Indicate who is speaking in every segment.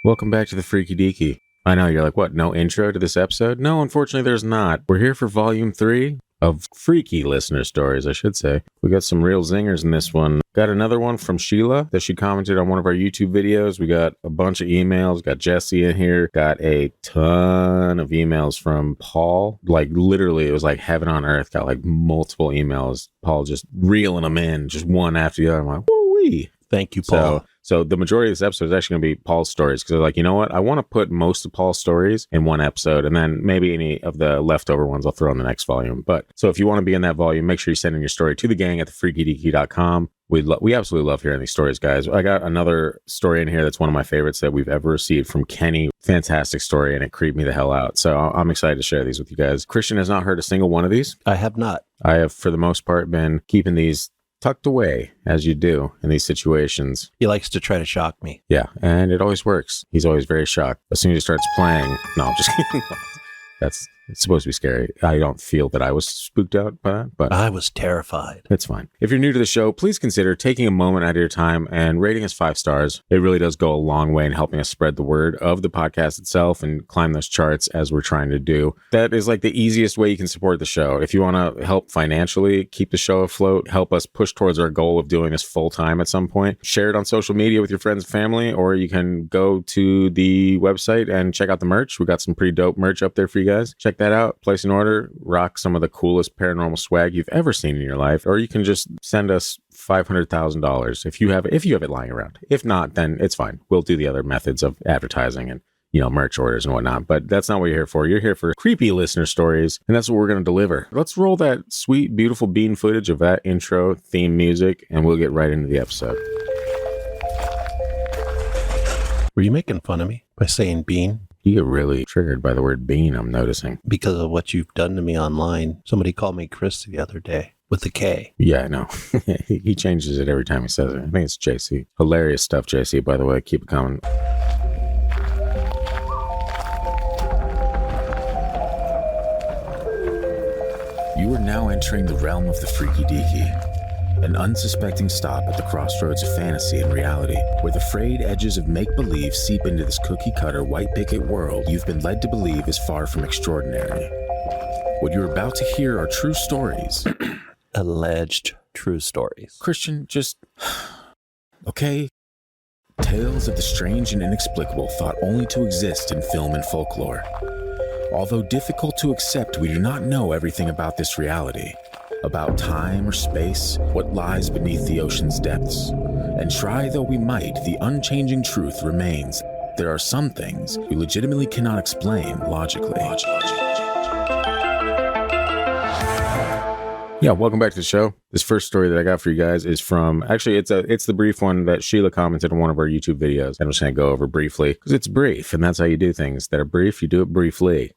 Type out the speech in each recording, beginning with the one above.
Speaker 1: Welcome back to the Freaky Deaky. I know, you're like, what, no intro to this episode? No, unfortunately there's not. We're here for Volume 3 of Freaky Listener Stories, I should say. We got some real zingers in this one. Got another one from Sheila that she commented on one of our YouTube videos. We got a bunch of emails. Got Jesse in here. Got a ton of emails from Paul. Like, literally, it was like heaven on earth. Got like multiple emails. Paul just reeling them in, just one after the other. I'm like, woo-wee.
Speaker 2: Thank you, Paul.
Speaker 1: So the majority of this episode is actually going to be Paul's stories, because they're like, you know what? I want to put most of Paul's stories in one episode, and then maybe any of the leftover ones I'll throw in the next volume. But so if you want to be in that volume, make sure you send in your story to thegang at thefreakydeaky.com. We absolutely love hearing these stories, guys. I got another story in here that's one of my favorites that we've ever received from Kenny. Fantastic story, and it creeped me the hell out. So I'm excited to share these with you guys. Christian has not heard a single one of these.
Speaker 2: I have not.
Speaker 1: I have, for the most part, been keeping these tucked away, as you do in these situations.
Speaker 2: He likes to try to shock me.
Speaker 1: Yeah, and it always works. He's always very shocked. As soon as he starts playing, no, I'm just kidding. It's supposed to be scary. I don't feel that I was spooked out by that, but
Speaker 2: I was terrified.
Speaker 1: It's fine. If you're new to the show, please consider taking a moment out of your time and rating us 5 stars. It really does go a long way in helping us spread the word of the podcast itself and climb those charts as we're trying to do. That is like the easiest way you can support the show. If you want to help financially keep the show afloat, help us push towards our goal of doing this full time at some point, share it on social media with your friends and family, or you can go to the website and check out the merch. We got some pretty dope merch up there for you guys. Check that out, place an order, rock some of the coolest paranormal swag you've ever seen in your life, or you can just send us $500,000 if you have it lying around. If not, then it's fine. We'll do the other methods of advertising and, merch orders and whatnot, but that's not what you're here for. You're here for creepy listener stories, and that's what we're going to deliver. Let's roll that sweet, beautiful bean footage of that intro theme music, and we'll get right into the episode.
Speaker 2: Were you making fun of me by saying bean?
Speaker 1: You get really triggered by the word bean, I'm noticing.
Speaker 2: Because of what you've done to me online. Somebody called me Kris the other day with a K.
Speaker 1: Yeah, I know. He changes it every time he says it. I think it's JC. Hilarious stuff, JC, by the way. Keep it coming. You are now entering the realm of the Freaky Deaky. An unsuspecting stop at the crossroads of fantasy and reality, where the frayed edges of make-believe seep into this cookie-cutter white picket world you've been led to believe is far from extraordinary. What you're about to hear are true stories.
Speaker 2: Alleged true stories.
Speaker 1: Christian, just... okay? Tales of the strange and inexplicable thought only to exist in film and folklore. Although difficult to accept, we do not know everything about this reality. About time or space, what lies beneath the ocean's depths. And try though we might, the unchanging truth remains. There are some things we legitimately cannot explain logically. Yeah, welcome back to the show. This first story that I got for you guys is from, actually, it's the brief one that Sheila commented on one of our YouTube videos. I'm just going to go over briefly, because it's brief, and that's how you do things. That are brief, you do it briefly.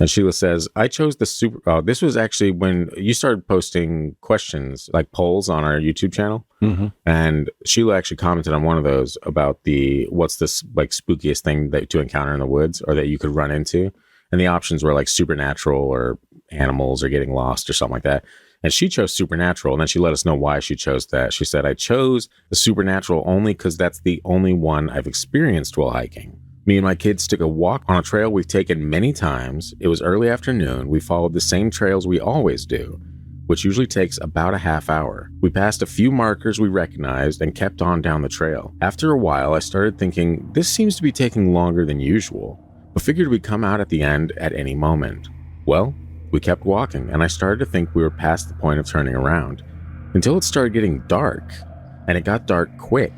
Speaker 1: And Sheila says, I chose the this was actually when you started posting questions, like polls on our YouTube channel. Mm-hmm. And Sheila actually commented on one of those about what's this like spookiest thing to encounter in the woods or that you could run into. And the options were like supernatural or animals or getting lost or something like that. And she chose supernatural. And then she let us know why she chose that. She said, I chose the supernatural only because that's the only one I've experienced while hiking. Me and my kids took a walk on a trail we've taken many times. It was early afternoon. We followed the same trails we always do, which usually takes about a half hour. We passed a few markers we recognized and kept on down the trail. After a while, I started thinking, this seems to be taking longer than usual, but figured we'd come out at the end at any moment. Well, we kept walking, and I started to think we were past the point of turning around, until it started getting dark, and it got dark quick.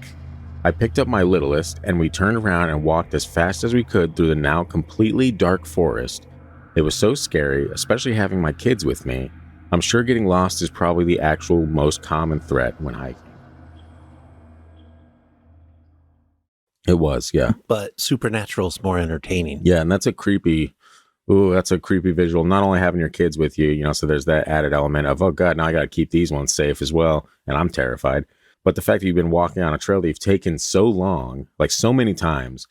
Speaker 1: I picked up my littlest, and we turned around and walked as fast as we could through the now completely dark forest. It was so scary, especially having my kids with me. I'm sure getting lost is probably the actual most common threat when hiking. It was, yeah.
Speaker 2: But supernatural is more entertaining.
Speaker 1: Yeah, and that's a creepy visual. Not only having your kids with you, so there's that added element of, oh God, now I got to keep these ones safe as well. And I'm terrified. But the fact that you've been walking on a trail that you've taken so long, like so many times,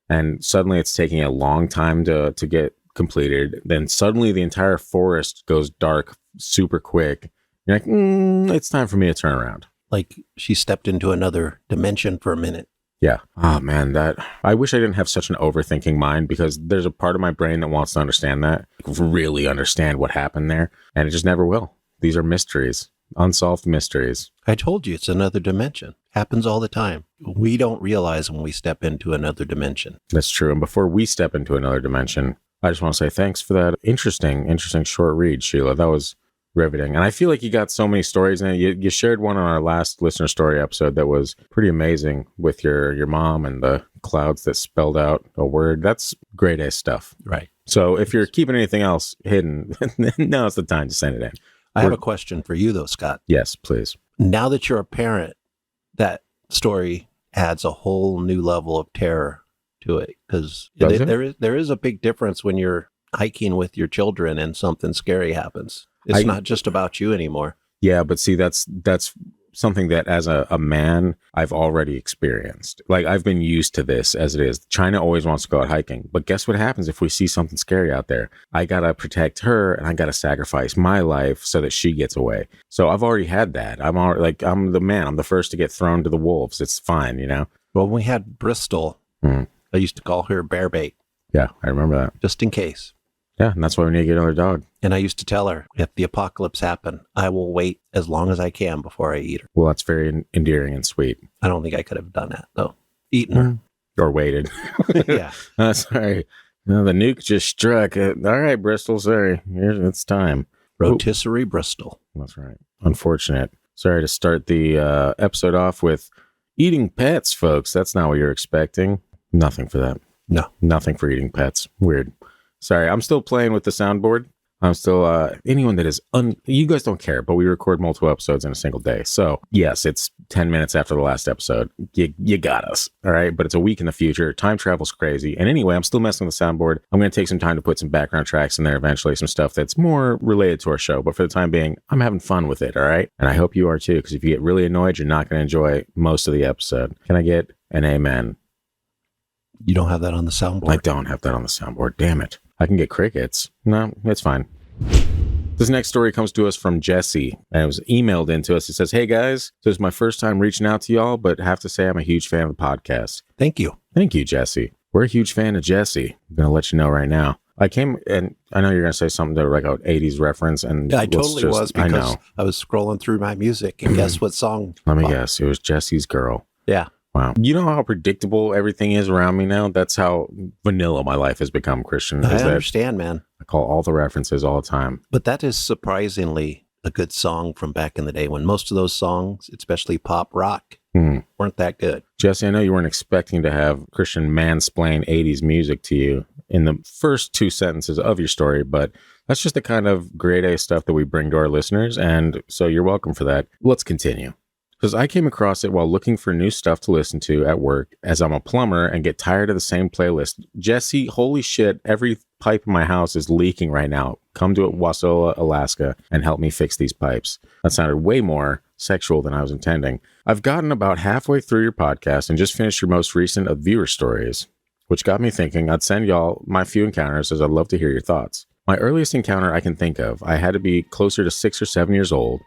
Speaker 1: and suddenly it's taking a long time to get completed, then suddenly the entire forest goes dark super quick. You're like, it's time for me to turn around.
Speaker 2: Like she stepped into another dimension for a minute.
Speaker 1: Yeah. Oh man, I wish I didn't have such an overthinking mind, because there's a part of my brain that wants to understand that, really understand what happened there, and it just never will. These are mysteries, unsolved mysteries.
Speaker 2: I told you it's another dimension. Happens all the time. We don't realize when we step into another dimension.
Speaker 1: That's true. And before we step into another dimension, I just want to say thanks for that interesting short read, Sheila. That was riveting. And I feel like you got so many stories in it. You shared one on our last listener story episode that was pretty amazing with your mom and the clouds that spelled out a word. That's grade A stuff.
Speaker 2: Right.
Speaker 1: So if you're keeping anything else hidden, now's the time to send it in.
Speaker 2: I have a question for you though, Scott.
Speaker 1: Yes, please.
Speaker 2: Now that you're a parent, that story adds a whole new level of terror to it, because there is a big difference when you're hiking with your children and something scary happens. It's not just about you anymore.
Speaker 1: Yeah, but see, that's something that as a man, I've already experienced. Like, I've been used to this as it is. China always wants to go out hiking, but guess what happens if we see something scary out there? I got to protect her, and I got to sacrifice my life so that she gets away. So I've already had that. I'm the man. I'm the first to get thrown to the wolves. It's fine, you know?
Speaker 2: Well, when we had Bristol, I used to call her bear bait.
Speaker 1: Yeah, I remember that.
Speaker 2: Just in case.
Speaker 1: Yeah, and that's why we need to get another dog.
Speaker 2: And I used to tell her, if the apocalypse happened, I will wait as long as I can before I eat her.
Speaker 1: Well, that's very endearing and sweet.
Speaker 2: I don't think I could have done that, though. Eaten her.
Speaker 1: Or waited.
Speaker 2: Yeah.
Speaker 1: Sorry. No, the nuke just struck. All right, Bristol, sorry. It's time.
Speaker 2: Rotisserie Bristol.
Speaker 1: That's right. Unfortunate. Sorry to start the episode off with eating pets, folks. That's not what you're expecting. Nothing for that.
Speaker 2: No.
Speaker 1: Nothing for eating pets. Weird. Sorry, I'm still playing with the soundboard. I'm still, anyone that is, you guys don't care, but we record multiple episodes in a single day. So yes, it's 10 minutes after the last episode. You got us. All right. But it's a week in the future. Time travel's crazy. And anyway, I'm still messing with the soundboard. I'm going to take some time to put some background tracks in there eventually, some stuff that's more related to our show. But for the time being, I'm having fun with it. All right. And I hope you are too, because if you get really annoyed, you're not going to enjoy most of the episode. Can I get an amen?
Speaker 2: You don't have that on the soundboard?
Speaker 1: I don't have that on the soundboard. Damn it. I can get crickets. No, it's fine. This next story comes to us from Jesse, and it was emailed into us. It says, "Hey guys, this is my first time reaching out to y'all, but have to say I'm a huge fan of the podcast."
Speaker 2: Thank you.
Speaker 1: Thank you, Jesse. We're a huge fan of Jesse. I'm going to let you know right now. I came, and I know you're going to say something to like an 80s reference. And
Speaker 2: yeah, I totally was, because
Speaker 1: I know.
Speaker 2: I was scrolling through my music, and guess what song?
Speaker 1: Let me guess. It was Jesse's Girl.
Speaker 2: Yeah.
Speaker 1: Wow. You know how predictable everything is around me now? That's how vanilla my life has become, Christian.
Speaker 2: I understand, man.
Speaker 1: I call all the references all the time.
Speaker 2: But that is surprisingly a good song from back in the day, when most of those songs, especially pop rock, weren't that good.
Speaker 1: Jesse, I know you weren't expecting to have Christian mansplain 80s music to you in the first two sentences of your story, but that's just the kind of grade A stuff that we bring to our listeners, and so you're welcome for that. Let's continue. Because I came across it while looking for new stuff to listen to at work, as I'm a plumber and get tired of the same playlist. Jesse, holy shit, every pipe in my house is leaking right now. Come to Wasilla, Alaska, and help me fix these pipes. That sounded way more sexual than I was intending. I've gotten about halfway through your podcast and just finished your most recent of viewer stories, which got me thinking I'd send y'all my few encounters, as I'd love to hear your thoughts. My earliest encounter I can think of, I had to be closer to 6 or 7 years old,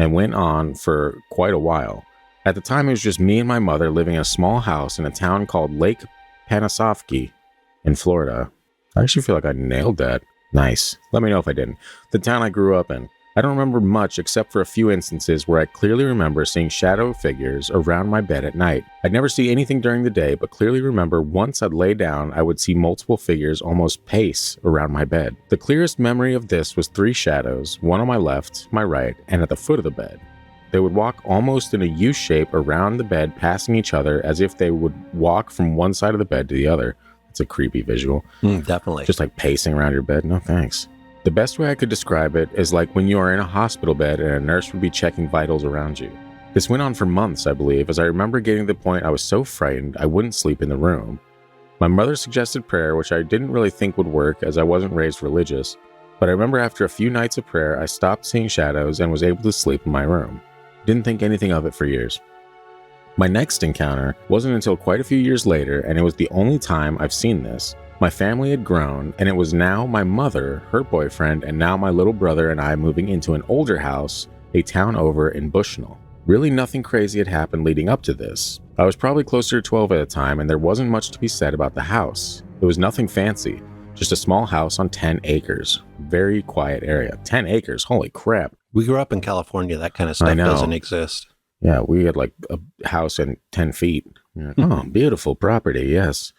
Speaker 1: and went on for quite a while. At the time, it was just me and my mother living in a small house in a town called Lake Panasoffkee in Florida. I actually feel like I nailed that. Nice. Let me know if I didn't. The town I grew up in. I don't remember much except for a few instances where I clearly remember seeing shadow figures around my bed at night. I'd never see anything during the day, but clearly remember once I'd lay down, I would see multiple figures almost pace around my bed. The clearest memory of this was 3 shadows, one on my left, my right, and at the foot of the bed. They would walk almost in a U shape around the bed, passing each other as if they would walk from one side of the bed to the other. It's a creepy visual.
Speaker 2: Definitely.
Speaker 1: Just like pacing around your bed. No thanks. The best way I could describe it is like when you are in a hospital bed and a nurse would be checking vitals around you. This went on for months, I believe, as I remember getting to the point I was so frightened I wouldn't sleep in the room. My mother suggested prayer, which I didn't really think would work as I wasn't raised religious, but I remember after a few nights of prayer I stopped seeing shadows and was able to sleep in my room. Didn't think anything of it for years. My next encounter wasn't until quite a few years later, and it was the only time I've seen this. My family had grown, and it was now my mother, her boyfriend, and now my little brother and I moving into an older house, a town over in Bushnell. Really nothing crazy had happened leading up to this. I was probably closer to 12 at the time, and there wasn't much to be said about the house. It was nothing fancy, just a small house on 10 acres. Very quiet area. 10 acres, holy crap.
Speaker 2: We grew up in California, that kind of stuff doesn't exist.
Speaker 1: Yeah, we had like a house in 10 feet. Oh, beautiful property, yes.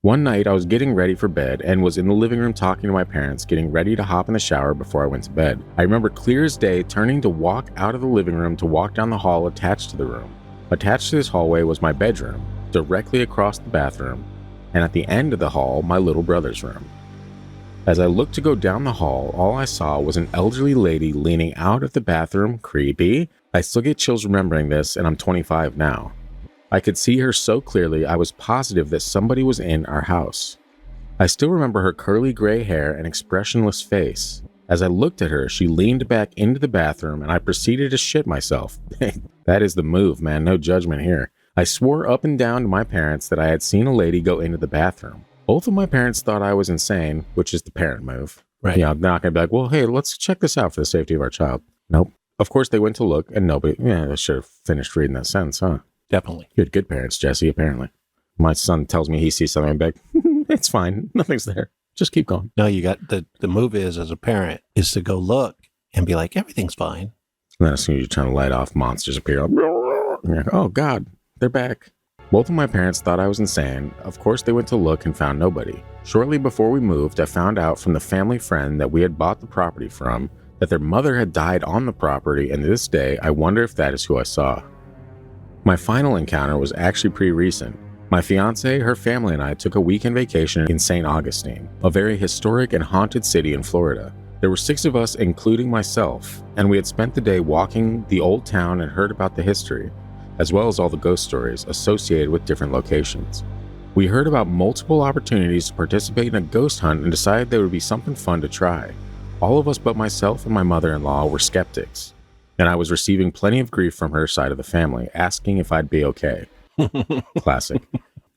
Speaker 1: One night I was getting ready for bed and was in the living room talking to my parents, getting ready to hop in the shower before I went to bed. I remember clear as day turning to walk out of the living room to walk down the hall attached to the room. Attached to this hallway was my bedroom, directly across the bathroom, and at the end of the hall, my little brother's room. As I looked to go down the hall, all I saw was an elderly lady leaning out of the bathroom. Creepy. I still get chills remembering this, and I'm 25 now. I could see her so clearly, I was positive that somebody was in our house. I still remember her curly gray hair and expressionless face. As I looked at her, she leaned back into the bathroom, and I proceeded to shit myself. That is the move, man. No judgment here. I swore up and down to my parents that I had seen a lady go into the bathroom. Both of my parents thought I was insane, which is the parent move.
Speaker 2: Right.
Speaker 1: Yeah, I'm not going to be like, well, hey, let's check this out for the safety of our child. Nope. Of course, they went to look, and nobody, I should have finished reading that sentence, huh?
Speaker 2: Definitely.
Speaker 1: You had good parents, Jesse, apparently. My son tells me he sees something big. It's fine. Nothing's there. Just keep going.
Speaker 2: No, you got the move is, as a parent, is to go look and be like, everything's fine.
Speaker 1: And then as soon as you're trying to light off, monsters appear. Like, oh, God, they're back. Both of my parents thought I was insane. Of course, they went to look and found nobody. Shortly before we moved, I found out from the family friend that we had bought the property from that their mother had died on the property, and to this day, I wonder if that is who I saw. My final encounter was actually pretty recent. My fiance, her family, and I took a weekend vacation in St. Augustine, a very historic and haunted city in Florida. There were 6 of us, including myself, and we had spent the day walking the old town and heard about the history, as well as all the ghost stories associated with different locations. We heard about multiple opportunities to participate in a ghost hunt and decided there would be something fun to try. All of us but myself and my mother-in-law were skeptics, and I was receiving plenty of grief from her side of the family, asking if I'd be okay. Classic.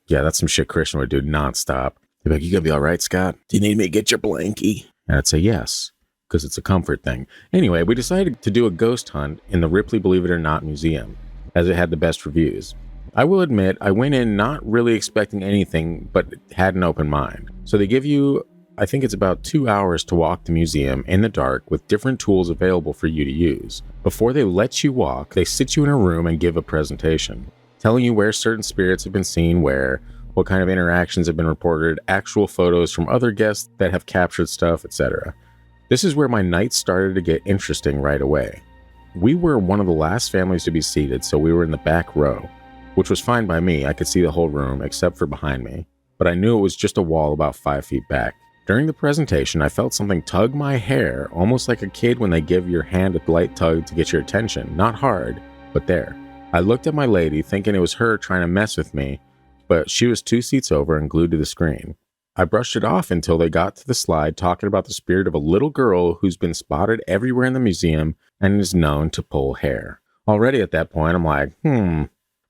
Speaker 1: Yeah, that's some shit Christian would do nonstop. He'd be like, you gonna be all right, Scott? Do you need me to get your blankie? And I'd say yes, because it's a comfort thing. Anyway, we decided to do a ghost hunt in the Ripley Believe It or Not Museum, as it had the best reviews. I will admit, I went in not really expecting anything, but had an open mind. So they give you, I think it's about 2 hours to walk the museum in the dark with different tools available for you to use. Before they let you walk, they sit you in a room and give a presentation, telling you where certain spirits have been seen where, what kind of interactions have been reported, actual photos from other guests that have captured stuff, etc. This is where my night started to get interesting right away. We were one of the last families to be seated, so we were in the back row, which was fine by me. I could see the whole room except for behind me, but I knew it was just a wall about 5 feet back. During the presentation, I felt something tug my hair, almost like a kid when they give your hand a light tug to get your attention. Not hard, but there. I looked at my lady, thinking it was her trying to mess with me, but she was 2 seats over and glued to the screen. I brushed it off until they got to the slide talking about the spirit of a little girl who's been spotted everywhere in the museum and is known to pull hair. Already at that point, I'm like,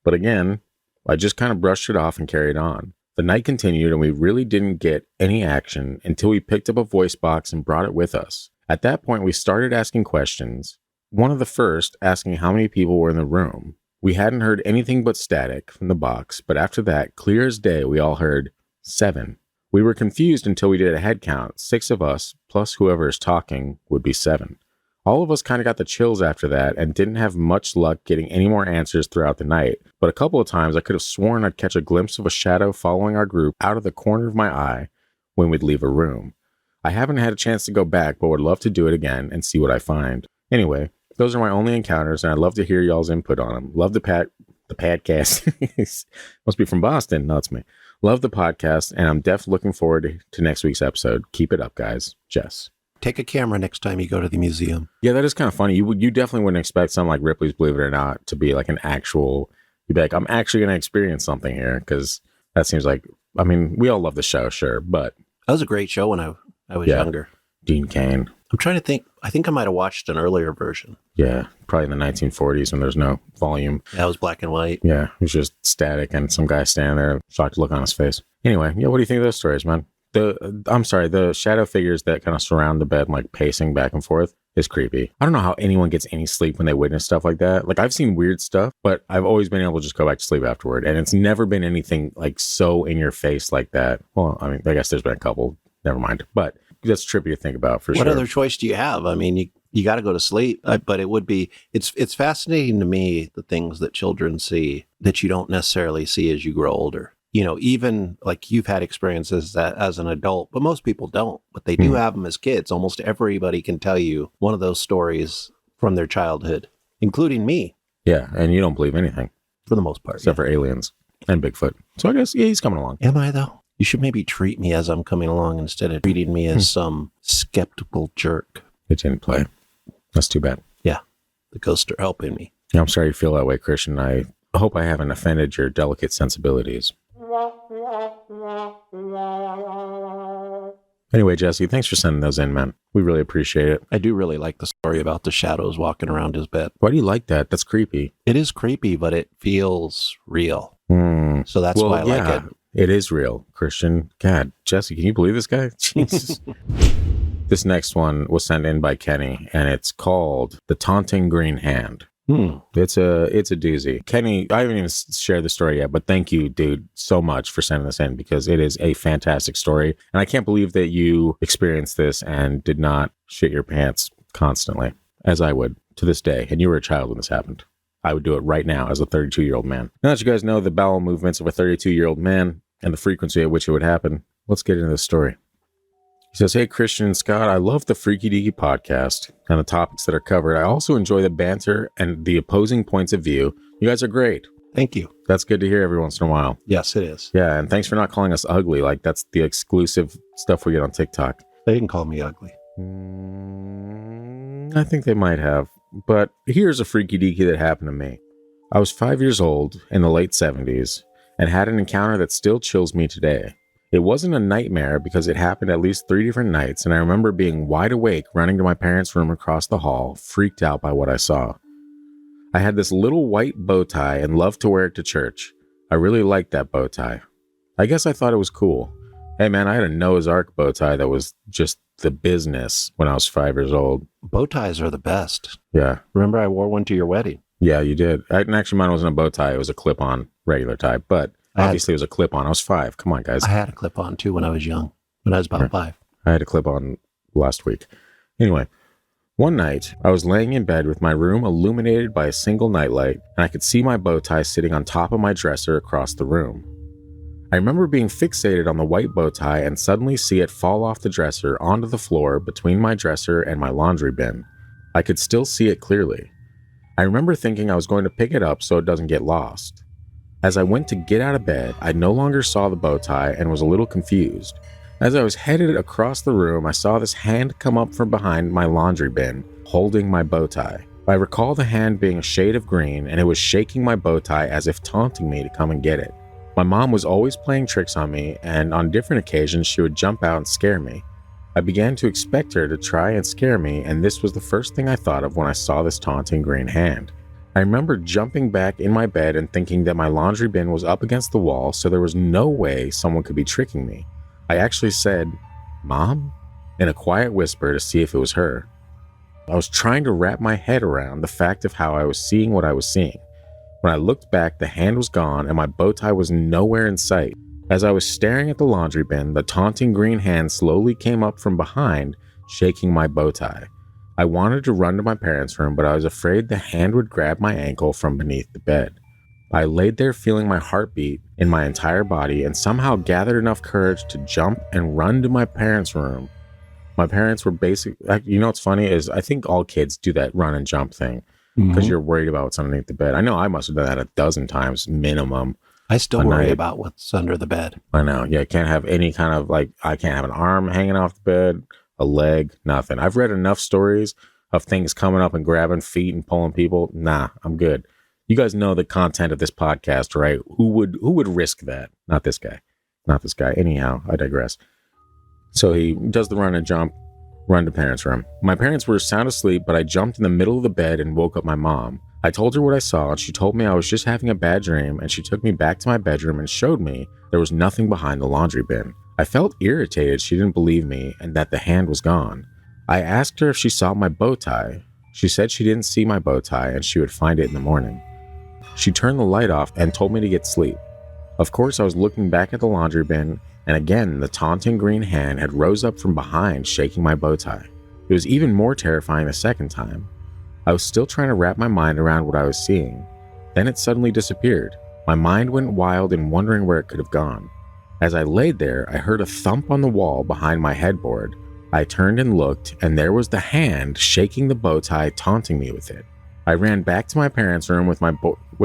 Speaker 1: But again, I just kind of brushed it off and carried on. The night continued and we really didn't get any action until we picked up a voice box and brought it with us. At that point, we started asking questions. One of the first asking how many people were in the room. We hadn't heard anything but static from the box, but after that, clear as day, we all heard 7. We were confused until we did a head count. 6 of us, plus whoever is talking, would be 7. All of us kind of got the chills after that and didn't have much luck getting any more answers throughout the night. But a couple of times I could have sworn I'd catch a glimpse of a shadow following our group out of the corner of my eye when we'd leave a room. I haven't had a chance to go back, but would love to do it again and see what I find. Anyway, those are my only encounters, and I'd love to hear y'all's input on them. Love the podcast. Must be from Boston. No, it's me. Love the podcast, and I'm definitely looking forward to next week's episode. Keep it up, guys. Jess.
Speaker 2: Take a camera next time you go to the museum.
Speaker 1: Yeah, that is kind of funny. You definitely wouldn't expect something like Ripley's Believe It or Not to be like an actual, you'd be like, I'm actually going to experience something here, because that seems like, I mean, we all love the show, sure, but.
Speaker 2: That was a great show when I was younger.
Speaker 1: Dean Cain.
Speaker 2: I'm trying to think. I think I might have watched an earlier version.
Speaker 1: Yeah, probably in the 1940s when there's no volume.
Speaker 2: That was black and white.
Speaker 1: Yeah, it was just static and some guy standing there, shocked look on his face. Anyway, yeah, what do you think of those stories, man? The shadow figures that kind of surround the bed, like pacing back and forth. is creepy. I don't know how anyone gets any sleep when they witness stuff like that. Like, I've seen weird stuff, but I've always been able to just go back to sleep afterward. And it's never been anything like so in your face like that. Well, I mean, I guess there's been a couple. Never mind. But that's trippy to think about for sure.
Speaker 2: What other choice do you have? I mean, you got to go to sleep, but it would be, it's fascinating to me, the things that children see that you don't necessarily see as you grow older. You know, even like you've had experiences that as an adult, but most people don't, but they do have them as kids. Almost everybody can tell you one of those stories from their childhood, including me.
Speaker 1: Yeah. And you don't believe anything.
Speaker 2: For the most part.
Speaker 1: Except for aliens and Bigfoot. So I guess, yeah, he's coming along.
Speaker 2: Am I though? You should maybe treat me as I'm coming along instead of treating me as some skeptical jerk.
Speaker 1: It didn't play. That's too bad.
Speaker 2: Yeah. The ghosts are helping me.
Speaker 1: Yeah, I'm sorry you feel that way, Christian. I hope I haven't offended your delicate sensibilities. Anyway, Jesse, thanks for sending those in, man. We really appreciate it.
Speaker 2: I do really like the story about the shadows walking around his bed.
Speaker 1: Why do you like that? That's creepy.
Speaker 2: It is creepy, but it feels real. So that's why I like it.
Speaker 1: It is real, Christian. God, Jesse, can you believe this guy? Jesus. This next one was sent in by Kenny, and it's called The Taunting Green Hand. It's a doozy. Kenny, I haven't even shared the story yet, but thank you, dude, so much for sending this in because it is a fantastic story. And I can't believe that you experienced this and did not shit your pants constantly, as I would to this day. And you were a child when this happened. I would do it right now as a 32-year-old man. Now that you guys know the bowel movements of a 32-year-old man and the frequency at which it would happen, let's get into this story. He says, hey, Christian and Scott, I love the Freaky Deaky podcast and the topics that are covered. I also enjoy the banter and the opposing points of view. You guys are great.
Speaker 2: Thank you.
Speaker 1: That's good to hear every once in a while.
Speaker 2: Yes, it is.
Speaker 1: Yeah, and thanks for not calling us ugly. Like, that's the exclusive stuff we get on TikTok.
Speaker 2: They didn't call me ugly.
Speaker 1: I think they might have. But here's a Freaky Deaky that happened to me. I was 5 years old in the late 70s and had an encounter that still chills me today. It wasn't a nightmare because it happened at least 3 different nights, and I remember being wide awake, running to my parents' room across the hall, freaked out by what I saw. I had this little white bow tie and loved to wear it to church. I really liked that bow tie. I guess I thought it was cool. Hey man, I had a Noah's Ark bow tie that was just the business when I was 5 years old.
Speaker 2: Bow ties are the best.
Speaker 1: Yeah.
Speaker 2: Remember I wore one to your wedding?
Speaker 1: Yeah, you did. And actually mine wasn't a bow tie, it was a clip-on regular tie, but obviously it was a clip-on. I was 5. Come on, guys.
Speaker 2: I had a clip-on too when I was young, when I was about 5.
Speaker 1: I had a clip-on last week. Anyway, one night, I was laying in bed with my room illuminated by a single nightlight, and I could see my bow tie sitting on top of my dresser across the room. I remember being fixated on the white bow tie and suddenly see it fall off the dresser onto the floor between my dresser and my laundry bin. I could still see it clearly. I remember thinking I was going to pick it up so it doesn't get lost. As I went to get out of bed, I no longer saw the bow tie and was a little confused. As I was headed across the room, I saw this hand come up from behind my laundry bin, holding my bow tie. I recall the hand being a shade of green, and it was shaking my bow tie as if taunting me to come and get it. My mom was always playing tricks on me, and on different occasions she would jump out and scare me. I began to expect her to try and scare me, and this was the first thing I thought of when I saw this taunting green hand. I remember jumping back in my bed and thinking that my laundry bin was up against the wall, so there was no way someone could be tricking me. I actually said, "Mom?" in a quiet whisper to see if it was her. I was trying to wrap my head around the fact of how I was seeing what I was seeing. When I looked back, the hand was gone and my bow tie was nowhere in sight. As I was staring at the laundry bin, the taunting green hand slowly came up from behind, shaking my bow tie. I wanted to run to my parents' room, but I was afraid the hand would grab my ankle from beneath the bed. I laid there feeling my heartbeat in my entire body and somehow gathered enough courage to jump and run to my parents' room. My parents were you know what's funny is I think all kids do that run and jump thing because you're worried about what's underneath the bed. I know I must have done that a dozen times minimum.
Speaker 2: I still worry about what's under the bed.
Speaker 1: I know. Yeah, I can't have any kind of I can't have an arm hanging off the bed, a leg, nothing. I've read enough stories of things coming up and grabbing feet and pulling people. Nah, I'm good. You guys know the content of this podcast, right? Who would risk that? Not this guy. Not this guy. Anyhow, I digress. So he does the run and jump, run to parents' room. My parents were sound asleep, but I jumped in the middle of the bed and woke up my mom. I told her what I saw, and she told me I was just having a bad dream, and she took me back to my bedroom and showed me there was nothing behind the laundry bin. I felt irritated she didn't believe me and that the hand was gone. I asked her if she saw my bow tie. She said she didn't see my bow tie and she would find it in the morning. She turned the light off and told me to get sleep. Of course, I was looking back at the laundry bin, and again, the taunting green hand had rose up from behind, shaking my bow tie. It was even more terrifying the second time. I was still trying to wrap my mind around what I was seeing. Then it suddenly disappeared. My mind went wild and wondering where it could have gone. As I laid there, I heard a thump on the wall behind my headboard. I turned and looked, and there was the hand shaking the bow tie, taunting me with it. I ran back to my parents' room with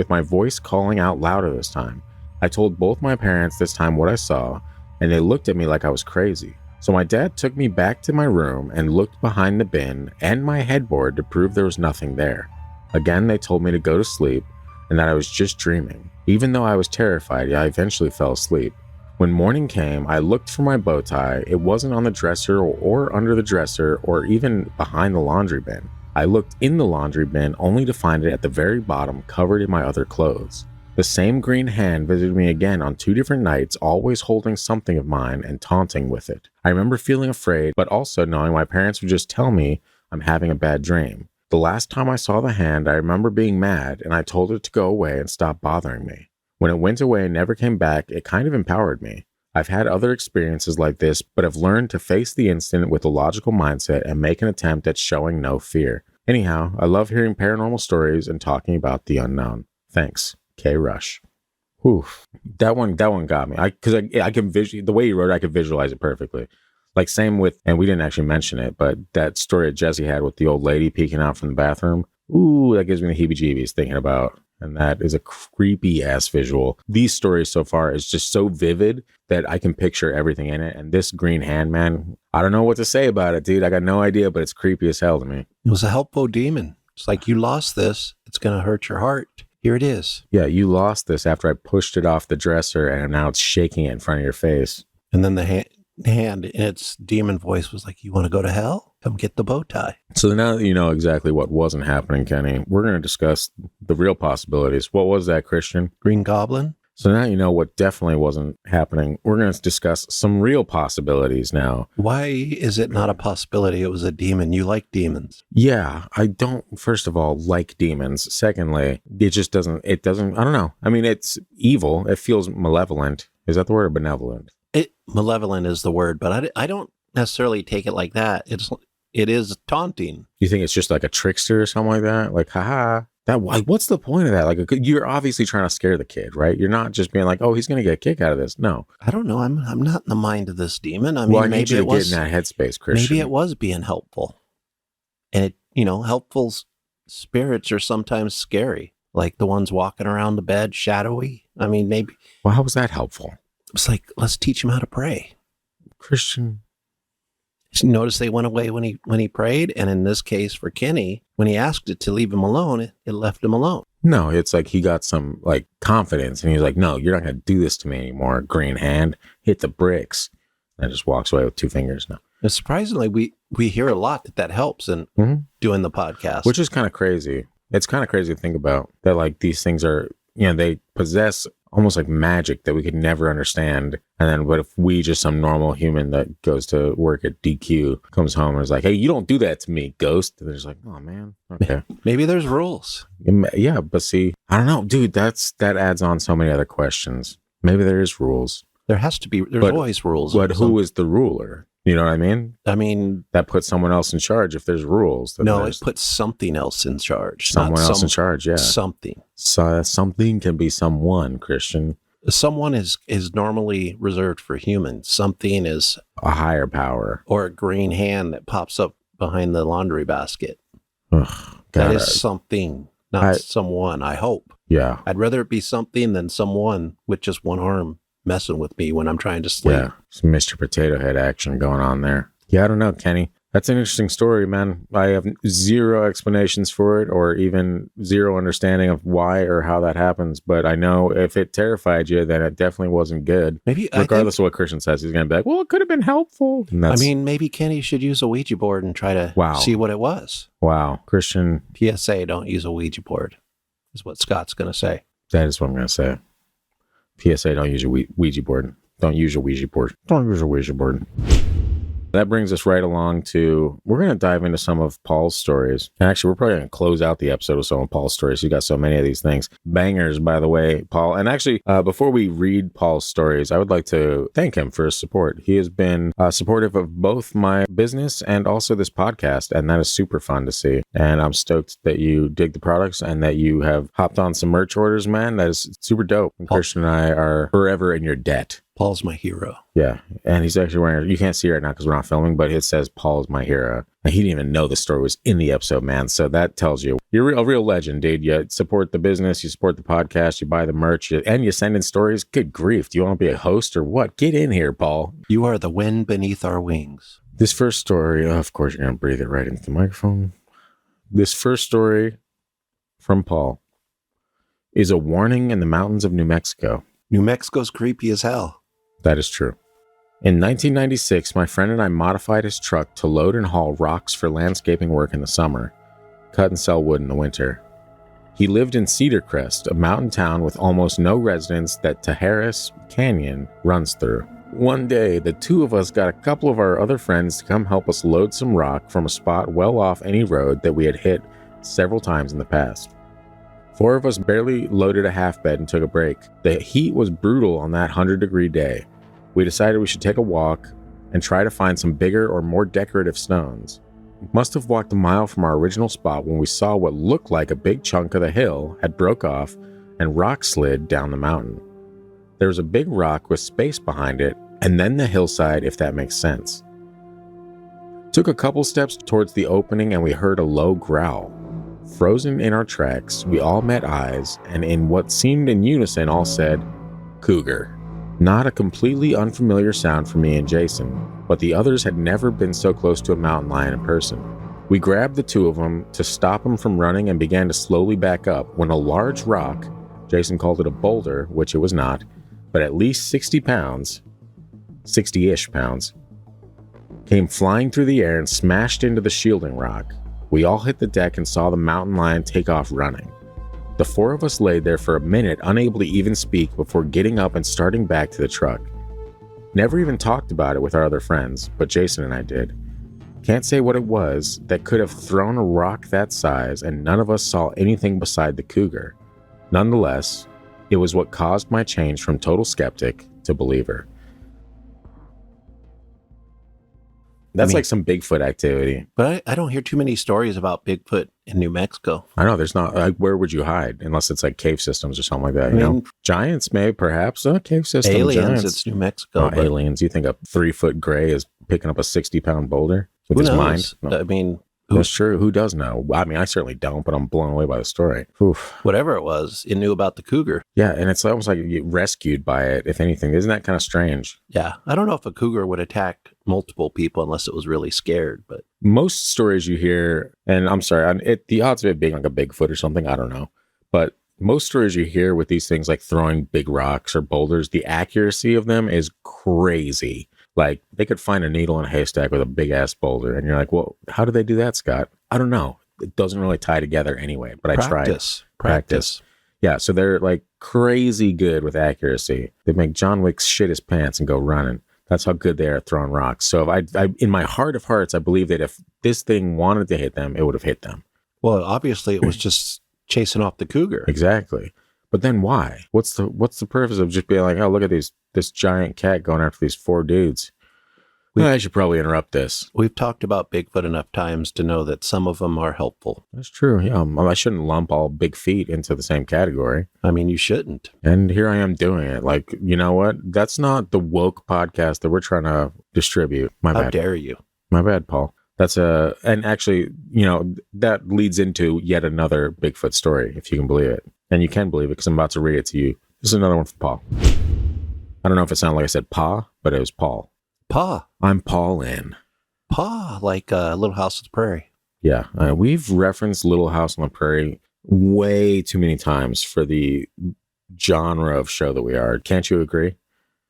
Speaker 1: my voice calling out louder this time. I told both my parents this time what I saw, and they looked at me like I was crazy. So my dad took me back to my room and looked behind the bin and my headboard to prove there was nothing there. Again, they told me to go to sleep and that I was just dreaming. Even though I was terrified, I eventually fell asleep. When morning came, I looked for my bow tie. It wasn't on the dresser or under the dresser or even behind the laundry bin. I looked in the laundry bin only to find it at the very bottom, covered in my other clothes. The same green hand visited me again on 2 different nights, always holding something of mine and taunting with it. I remember feeling afraid, but also knowing my parents would just tell me I'm having a bad dream. The last time I saw the hand, I remember being mad, and I told it to go away and stop bothering me. When it went away and never came back, it kind of empowered me. I've had other experiences like this, but have learned to face the incident with a logical mindset and make an attempt at showing no fear. Anyhow, I love hearing paranormal stories and talking about the unknown. Thanks. K. Rush. Whew. That one got me. I can the way you wrote it, I could visualize it perfectly. Like same with, and we didn't actually mention it, but that story that Jesse had with the old lady peeking out from the bathroom. Ooh, that gives me the heebie-jeebies thinking about. And that is a creepy ass visual. These stories so far is just so vivid that I can picture everything in it. And this green hand, man, I don't know what to say about it, dude. I got no idea, but it's creepy as hell to me.
Speaker 2: It was a helpful demon. It's like, you lost this. It's going to hurt your heart. Here it is.
Speaker 1: Yeah, you lost this after I pushed it off the dresser and now it's shaking it in front of your face.
Speaker 2: And then the hand in its demon voice was like, you want to go to hell? Come get the bow tie.
Speaker 1: So now that you know exactly what wasn't happening, Kenny, we're going to discuss the real possibilities. What was that, Christian?
Speaker 2: Green Goblin?
Speaker 1: So now you know what definitely wasn't happening. We're going to discuss some real possibilities now.
Speaker 2: Why is it not a possibility? It was a demon. You like demons.
Speaker 1: Yeah, I don't, first of all, like demons. Secondly, it doesn't, I don't know. I mean, it's evil. It feels malevolent. Is that the word, or benevolent?
Speaker 2: Malevolent is the word, but I don't necessarily take it like that. It is taunting.
Speaker 1: You think it's just like a trickster or something like that? Like, haha. What's the point of that? Like, you're obviously trying to scare the kid, right? You're not just being like, oh, he's going to get a kick out of this. No.
Speaker 2: I don't know. I'm not in the mind of this demon. I mean,
Speaker 1: well, I need you to get in that headspace, Christian.
Speaker 2: Maybe it was being helpful. And helpful spirits are sometimes scary. Like the ones walking around the bed, shadowy. I mean, maybe.
Speaker 1: Well, how was that helpful?
Speaker 2: It's like, let's teach him how to pray.
Speaker 1: Christian.
Speaker 2: Notice they went away when he prayed, and in this case for Kenny, when he asked it to leave him alone, it left him alone.
Speaker 1: No, it's like he got some like confidence, and he's like, "No, you're not going to do this to me anymore." Green hand, hit the bricks, and just walks away with 2 fingers now.
Speaker 2: And surprisingly, we hear a lot that helps in doing the podcast,
Speaker 1: which is kind of crazy. It's kind of crazy to think about that. Like these things are, they possess almost like magic that we could never understand. And then what if we, just some normal human that goes to work at DQ, comes home and is like, hey, you don't do that to me, ghost. And they're just like, oh man, okay.
Speaker 2: Maybe there's rules.
Speaker 1: Yeah, but see, I don't know, dude, that adds on so many other questions. Maybe there is rules.
Speaker 2: There has to be, there's always rules.
Speaker 1: But who is the ruler? You know what I mean?
Speaker 2: I mean,
Speaker 1: that puts someone else in charge if there's rules.
Speaker 2: No, it puts something else in charge.
Speaker 1: Someone else in charge, yeah.
Speaker 2: Something.
Speaker 1: So something can be someone, Christian.
Speaker 2: Someone is normally reserved for humans. Something is
Speaker 1: a higher power.
Speaker 2: Or a green hand that pops up behind the laundry basket.
Speaker 1: Ugh,
Speaker 2: that is something, not someone, I hope.
Speaker 1: Yeah.
Speaker 2: I'd rather it be something than someone with just one arm messing with me when I'm trying to sleep.
Speaker 1: Yeah, some Mr. Potato Head action going on there. Yeah, I don't know, Kenny. That's an interesting story, man. I have zero explanations for it or even zero understanding of why or how that happens. But I know if it terrified you, then it definitely wasn't good.
Speaker 2: Maybe,
Speaker 1: regardless of what Christian says, he's going to be like, well, it could have been helpful.
Speaker 2: I mean, maybe Kenny should use a Ouija board and try to see what it was.
Speaker 1: Wow. Christian.
Speaker 2: PSA, don't use a Ouija board, is what Scott's going to say.
Speaker 1: That is what I'm going to say. PSA, don't use your Ouija board. Don't use your Ouija board. Don't use your Ouija board. That brings us right along to, we're going to dive into some of Paul's stories. And actually, we're probably going to close out the episode with some of Paul's stories. You got so many of these things. Bangers, by the way, Paul. And actually, before we read Paul's stories, I would like to thank him for his support. He has been supportive of both my business and also this podcast. And that is super fun to see. And I'm stoked that you dig the products and that you have hopped on some merch orders, man. That is super dope. And Christian and I are forever in your debt.
Speaker 2: Paul's my hero.
Speaker 1: Yeah. And he's actually wearing, you can't see it right now because we're not filming, but it says Paul's my hero. And he didn't even know the story was in the episode, man. So that tells you you're a real legend, dude. You support the business, you support the podcast, you buy the merch, and you send in stories. Good grief. Do you want to be a host or what? Get in here, Paul.
Speaker 2: You are the wind beneath our wings.
Speaker 1: This first story, of course, you're going to breathe it right into the microphone. This first story from Paul is a warning in the mountains of New Mexico.
Speaker 2: New Mexico's creepy as hell.
Speaker 1: That is true. In 1996, my friend and I modified his truck to load and haul rocks for landscaping work in the summer, cut and sell wood in the winter. He lived in Cedar Crest, a mountain town with almost no residents that Taharis Canyon runs through. One day, the two of us got a couple of our other friends to come help us load some rock from a spot well off any road that we had hit several times in the past. 4 of us barely loaded a half bed and took a break. The heat was brutal on that 100-degree day. We decided we should take a walk and try to find some bigger or more decorative stones. We must have walked a mile from our original spot when we saw what looked like a big chunk of the hill had broke off and rock slid down the mountain. There was a big rock with space behind it, and then the hillside, if that makes sense. Took a couple steps towards the opening and we heard a low growl. Frozen in our tracks, we all met eyes, and in what seemed in unison all said, "Cougar." Not a completely unfamiliar sound for me and Jason, but the others had never been so close to a mountain lion in person. We grabbed the two of them to stop them from running and began to slowly back up when a large rock, Jason called it a boulder, which it was not, but at least 60 pounds, 60-ish pounds, came flying through the air and smashed into the shielding rock. We all hit the deck and saw the mountain lion take off running. The 4 of us laid there for a minute, unable to even speak before getting up and starting back to the truck. Never even talked about it with our other friends, but Jason and I did. Can't say what it was that could have thrown a rock that size, and none of us saw anything beside the cougar. Nonetheless, it was what caused my change from total skeptic to believer. That's like some Bigfoot activity.
Speaker 2: But I don't hear too many stories about Bigfoot in New Mexico.
Speaker 1: I know there's not. Like, where would you hide? Unless it's like cave systems or something like that. You know, giants, maybe, perhaps. Cave system.
Speaker 2: Aliens,
Speaker 1: giants.
Speaker 2: It's New Mexico.
Speaker 1: Aliens. You think a 3-foot gray is picking up a 60-pound boulder with his mind? No.
Speaker 2: I mean,
Speaker 1: that's true. Who does know? I mean, I certainly don't, but I'm blown away by the story. Oof.
Speaker 2: Whatever it was, it knew about the cougar.
Speaker 1: Yeah, and it's almost like you get rescued by it, if anything. Isn't that kind of strange?
Speaker 2: Yeah. I don't know if a cougar would attack multiple people unless it was really scared, but
Speaker 1: most stories you hear, and I'm sorry, the odds of it being like a Bigfoot or something, I don't know. But most stories you hear with these things like throwing big rocks or boulders, the accuracy of them is crazy. Like, they could find a needle in a haystack with a big-ass boulder, and you're like, well, how do they do that, Scott? I don't know. It doesn't really tie together anyway, but I tried. Practice. Yeah, so they're, like, crazy good with accuracy. They make John Wick shit his pants and go running. That's how good they are at throwing rocks. So if I in my heart of hearts, I believe that if this thing wanted to hit them, it would have hit them.
Speaker 2: Well, obviously, it was just chasing off the cougar.
Speaker 1: Exactly. But then why? What's the purpose of just being like, oh, look at this giant cat going after these 4 dudes? I should probably interrupt this.
Speaker 2: We've talked about Bigfoot enough times to know that some of them are helpful.
Speaker 1: That's true. Yeah, I shouldn't lump all big feet into the same category.
Speaker 2: I mean, you shouldn't.
Speaker 1: And here I am doing it. Like, you know what? That's not the woke podcast that we're trying to distribute. My bad.
Speaker 2: How dare you?
Speaker 1: My bad, Paul. And actually, you know, that leads into yet another Bigfoot story, if you can believe it. And you can believe it because I'm about to read it to you. This is another one from Paul. I don't know if it sounded like I said Pa, but it was Paul.
Speaker 2: Pa.
Speaker 1: I'm Paul in.
Speaker 2: Pa, like Little House on the Prairie.
Speaker 1: Yeah. We've referenced Little House on the Prairie way too many times for the genre of show that we are. Can't you agree?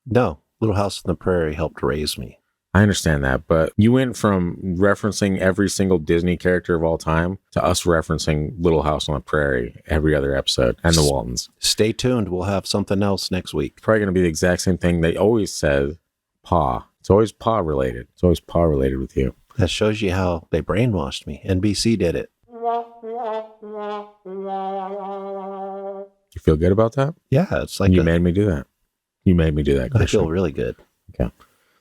Speaker 2: No. Little House on the Prairie helped raise me.
Speaker 1: I understand that, but you went from referencing every single Disney character of all time to us referencing Little House on the Prairie every other episode, and the Waltons.
Speaker 2: Stay tuned. We'll have something else next week.
Speaker 1: Probably going to be the exact same thing they always said, Pa. It's always paw related. It's always paw related with you.
Speaker 2: That shows you how they brainwashed me. NBC did it.
Speaker 1: You feel good about that?
Speaker 2: Yeah, it's like
Speaker 1: you made me do that. You made me do that, Kris.
Speaker 2: I feel really good.
Speaker 1: Okay.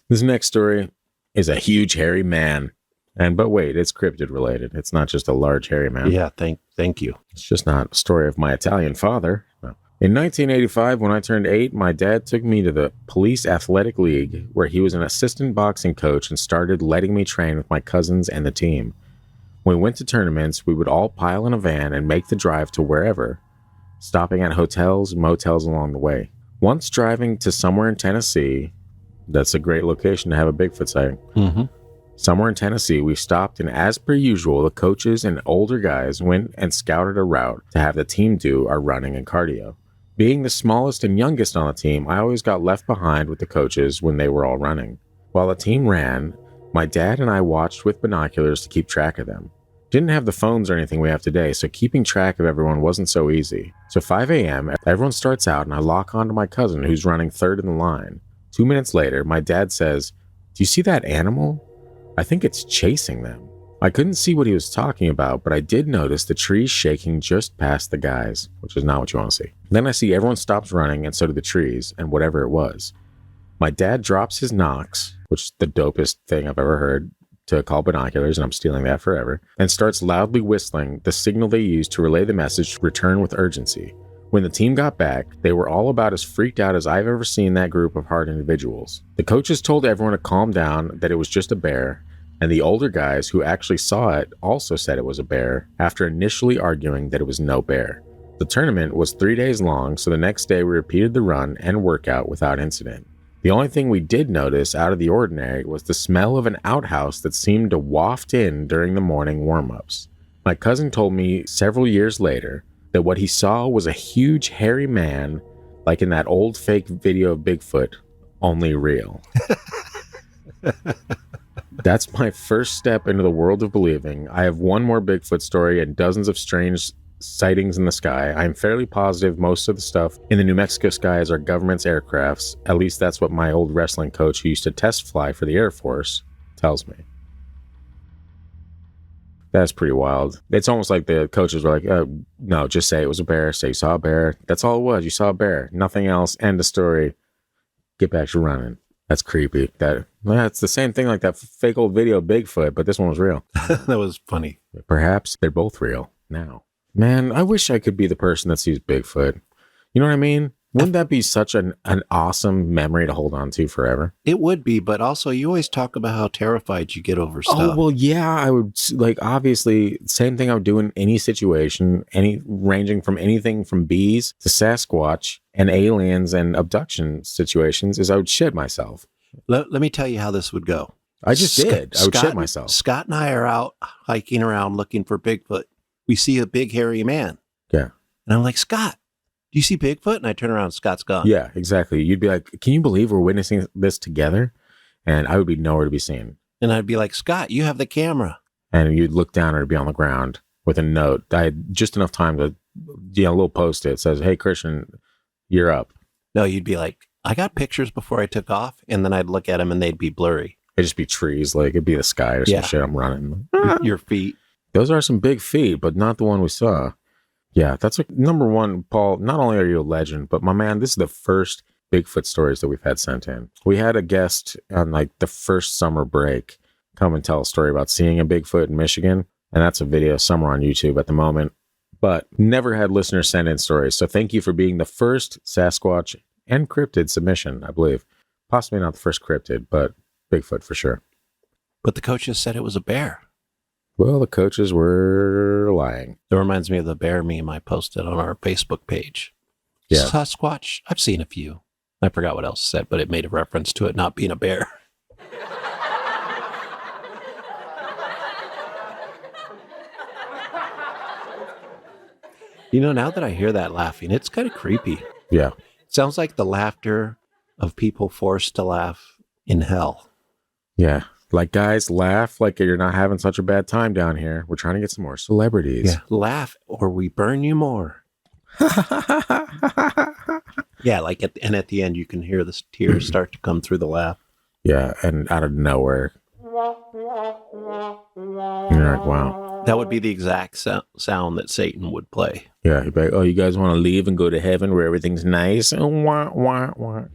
Speaker 1: This next story is a huge hairy man. But wait, it's cryptid related. It's not just a large hairy man.
Speaker 2: Yeah, thank you.
Speaker 1: It's just not a story of my Italian father. No. In 1985, when I turned 8, my dad took me to the Police Athletic League, where he was an assistant boxing coach and started letting me train with my cousins and the team. When we went to tournaments, we would all pile in a van and make the drive to wherever, stopping at hotels and motels along the way. Once driving to somewhere in Tennessee, that's a great location to have a Bigfoot sighting.
Speaker 2: Mm-hmm.
Speaker 1: Somewhere in Tennessee, we stopped, and as per usual, the coaches and older guys went and scouted a route to have the team do our running and cardio. Being the smallest and youngest on the team, I always got left behind with the coaches when they were all running. While the team ran, my dad and I watched with binoculars to keep track of them. Didn't have the phones or anything we have today, so keeping track of everyone wasn't so easy. So 5 a.m., everyone starts out, and I lock onto my cousin who's running third in the line. 2 minutes later, my dad says, "Do you see that animal? I think it's chasing them." I couldn't see what he was talking about, but I did notice the trees shaking just past the guys, which is not what you want to see. Then I see everyone stops running, and so do the trees, and whatever it was. My dad drops his Knox, which is the dopest thing I've ever heard, to call binoculars, and I'm stealing that forever, and starts loudly whistling the signal they use to relay the message to return with urgency. When the team got back, they were all about as freaked out as I've ever seen that group of hard individuals. The coaches told everyone to calm down, that it was just a bear, and the older guys who actually saw it also said it was a bear, after initially arguing that it was no bear. The tournament was 3 days long, so the next day we repeated the run and workout without incident. The only thing we did notice out of the ordinary was the smell of an outhouse that seemed to waft in during the morning warm-ups. My cousin told me several years later that what he saw was a huge hairy man, like in that old fake video of Bigfoot, only real. That's my first step into the world of believing. I have one more Bigfoot story and dozens of strange sightings in the sky. I am fairly positive most of the stuff in the New Mexico skies are government's aircrafts. At least that's what my old wrestling coach, who used to test fly for the Air Force, tells me. That's pretty wild. It's almost like the coaches were like, no, just say it was a bear. Say you saw a bear. That's all it was. You saw a bear. Nothing else. End of story. Get back to running. That's creepy. It's the same thing like that fake old video of Bigfoot, but this one was real.
Speaker 2: That was funny.
Speaker 1: Perhaps they're both real now. Man, I wish I could be the person that sees Bigfoot. You know what I mean? Wouldn't that be such an awesome memory to hold on to forever?
Speaker 2: It would be, but also you always talk about how terrified you get over stuff.
Speaker 1: Oh, well, yeah, I would, like, obviously, same thing I would do in any situation, ranging from anything from bees to Sasquatch and aliens and abduction situations, is I would shit myself.
Speaker 2: Let me tell you how this would go.
Speaker 1: I just did. I would shit myself.
Speaker 2: Scott and I are out hiking around looking for Bigfoot. We see a big hairy man.
Speaker 1: Yeah.
Speaker 2: And I'm like, Scott, do you see Bigfoot? And I turn around, Scott's gone.
Speaker 1: Yeah, exactly. You'd be like, can you believe we're witnessing this together? And I would be nowhere to be seen.
Speaker 2: And I'd be like, Scott, you have the camera.
Speaker 1: And you'd look down and it'd be on the ground with a note. I had just enough time to, a little post-it says, hey, Christian, you're up.
Speaker 2: No, you'd be like, I got pictures before I took off. And then I'd look at them and they'd be blurry.
Speaker 1: It'd just be trees. Like it'd be the sky or some shit. I'm running.
Speaker 2: Your feet.
Speaker 1: Those are some big feet, but not the one we saw. Yeah, that's like number one, Paul. Not only are you a legend, but my man, this is the first Bigfoot stories that we've had sent in. We had a guest on like the first summer break come and tell a story about seeing a Bigfoot in Michigan. And that's a video somewhere on YouTube at the moment, but never had listeners send in stories. So thank you for being the first Sasquatch and cryptid submission, I believe. Possibly not the first cryptid, but Bigfoot for sure.
Speaker 2: But the coaches said it was a bear.
Speaker 1: Well, the coaches were lying.
Speaker 2: That reminds me of the bear meme I posted on our Facebook page.
Speaker 1: Yeah.
Speaker 2: Sasquatch, I've seen a few. I forgot what else it said, but it made a reference to it not being a bear. You know, now that I hear that laughing, it's kind of creepy.
Speaker 1: Yeah.
Speaker 2: It sounds like the laughter of people forced to laugh in hell.
Speaker 1: Yeah. Like, guys, laugh like you're not having such a bad time down here. We're trying to get some more celebrities.
Speaker 2: Yeah, laugh or we burn you more. Yeah, like at the end, you can hear the tears start to come through the laugh.
Speaker 1: Yeah, and out of nowhere. You're like, wow.
Speaker 2: That would be the exact sound that Satan would play.
Speaker 1: Yeah, he'd be like, oh, you guys want to leave and go to heaven where everything's nice? Wah, wah, wah.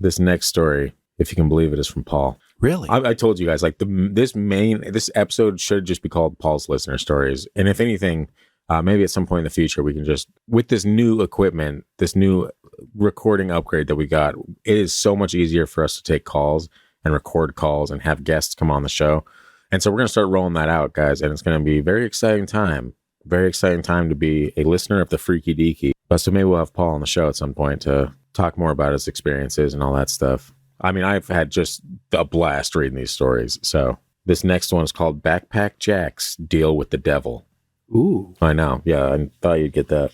Speaker 1: This next story, if you can believe it, is from Paul.
Speaker 2: Really?
Speaker 1: I told you guys, like, this episode should just be called Paul's Listener Stories. And if anything, maybe at some point in the future, we can just, with this new equipment, this new recording upgrade that we got, it is so much easier for us to take calls and record calls and have guests come on the show. And so we're going to start rolling that out, guys. And it's going to be a very exciting time to be a listener of the Freaky Deaky. But so maybe we'll have Paul on the show at some point to talk more about his experiences and all that stuff. I mean, I've had just a blast reading these stories. So this next one is called Backpack Jack's Deal with the Devil.
Speaker 2: Ooh.
Speaker 1: I know. Yeah, I thought you'd get that.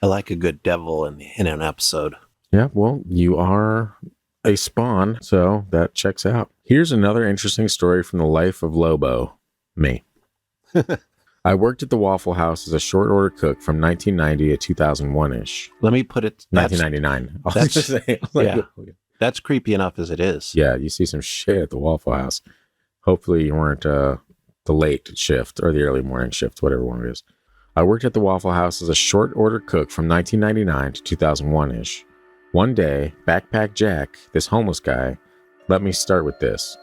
Speaker 2: I like a good devil in an episode.
Speaker 1: Yeah, well, you are a spawn, so that checks out. Here's another interesting story from the life of Lobo, me. I worked at the Waffle House as a short order cook from 1990 to 2001-ish.
Speaker 2: Let me put it...
Speaker 1: 1999.
Speaker 2: That's creepy enough as it is.
Speaker 1: Yeah, you see some shit at the Waffle House. Hopefully you weren't the late shift or the early morning shift, whatever one it is. I worked at the Waffle House as a short order cook from 1999 to 2001-ish. One day, Backpack Jack, this homeless guy, let me start with this.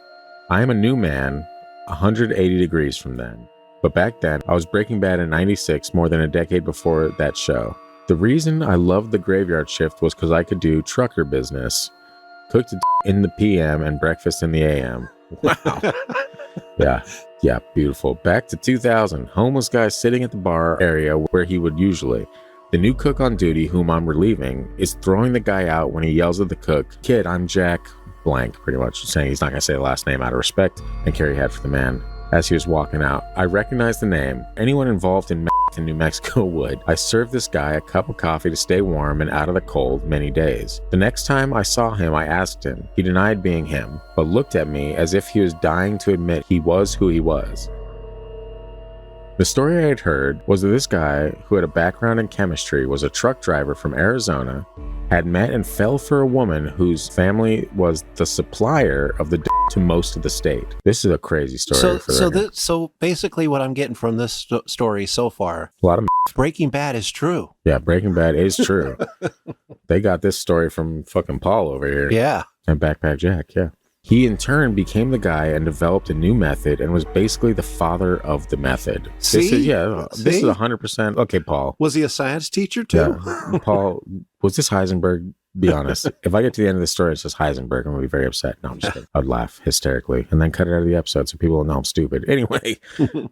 Speaker 1: I am a new man, 180 degrees from then. But back then, I was Breaking Bad in 96, more than a decade before that show. The reason I loved the graveyard shift was because I could do trucker business, cooked in the PM and breakfast in the AM. Wow. Yeah, beautiful. Back to 2000, homeless guy sitting at the bar area where he would usually. The new cook on duty, whom I'm relieving, is throwing the guy out when he yells at the cook, "Kid, I'm Jack," blank, pretty much, saying he's not going to say the last name out of respect and carry head for the man. As he was walking out, I recognized the name. Anyone involved in New Mexico would. I served this guy a cup of coffee to stay warm and out of the cold many days. The next time I saw him, I asked him. He denied being him, but looked at me as if he was dying to admit he was who he was. The story I had heard was that this guy, who had a background in chemistry, was a truck driver from Arizona, had met and fell for a woman whose family was the supplier of the to most of the state. This is a crazy story.
Speaker 2: So basically what I'm getting from this story so far,
Speaker 1: a lot of
Speaker 2: Breaking Bad is true.
Speaker 1: Yeah, Breaking Bad is true. They got this story from fucking Paul over here.
Speaker 2: Yeah.
Speaker 1: And Backpack Jack, yeah. He in turn became the guy and developed a new method and was basically the father of the method.
Speaker 2: See?
Speaker 1: This is 100%. Okay, Paul.
Speaker 2: Was he a science teacher too?
Speaker 1: Yeah. Paul, was this Heisenberg? Be honest. If I get to the end of the story, it's just Heisenberg, I'm going to be very upset. No, I'm just kidding. I'd laugh hysterically and then cut it out of the episode so people will know I'm stupid. Anyway,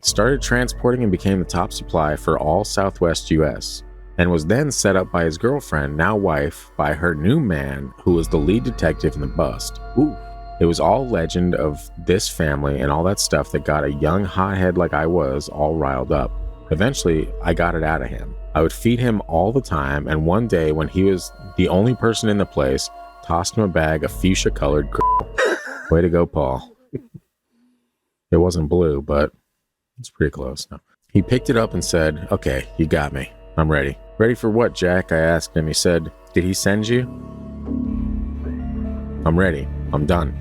Speaker 1: started transporting and became the top supply for all Southwest U.S. and was then set up by his girlfriend, now wife, by her new man, who was the lead detective in the bust. Ooh. It was all legend of this family and all that stuff that got a young hothead like I was all riled up. Eventually, I got it out of him. I would feed him all the time, and one day when he was the only person in the place, tossed him a bag of fuchsia-colored Way to go, Paul. It wasn't blue, but it's pretty close. No. He picked it up and said, "Okay, you got me. I'm ready." "Ready for what, Jack?" I asked him. He said, "Did he send you?" "I'm ready. I'm done."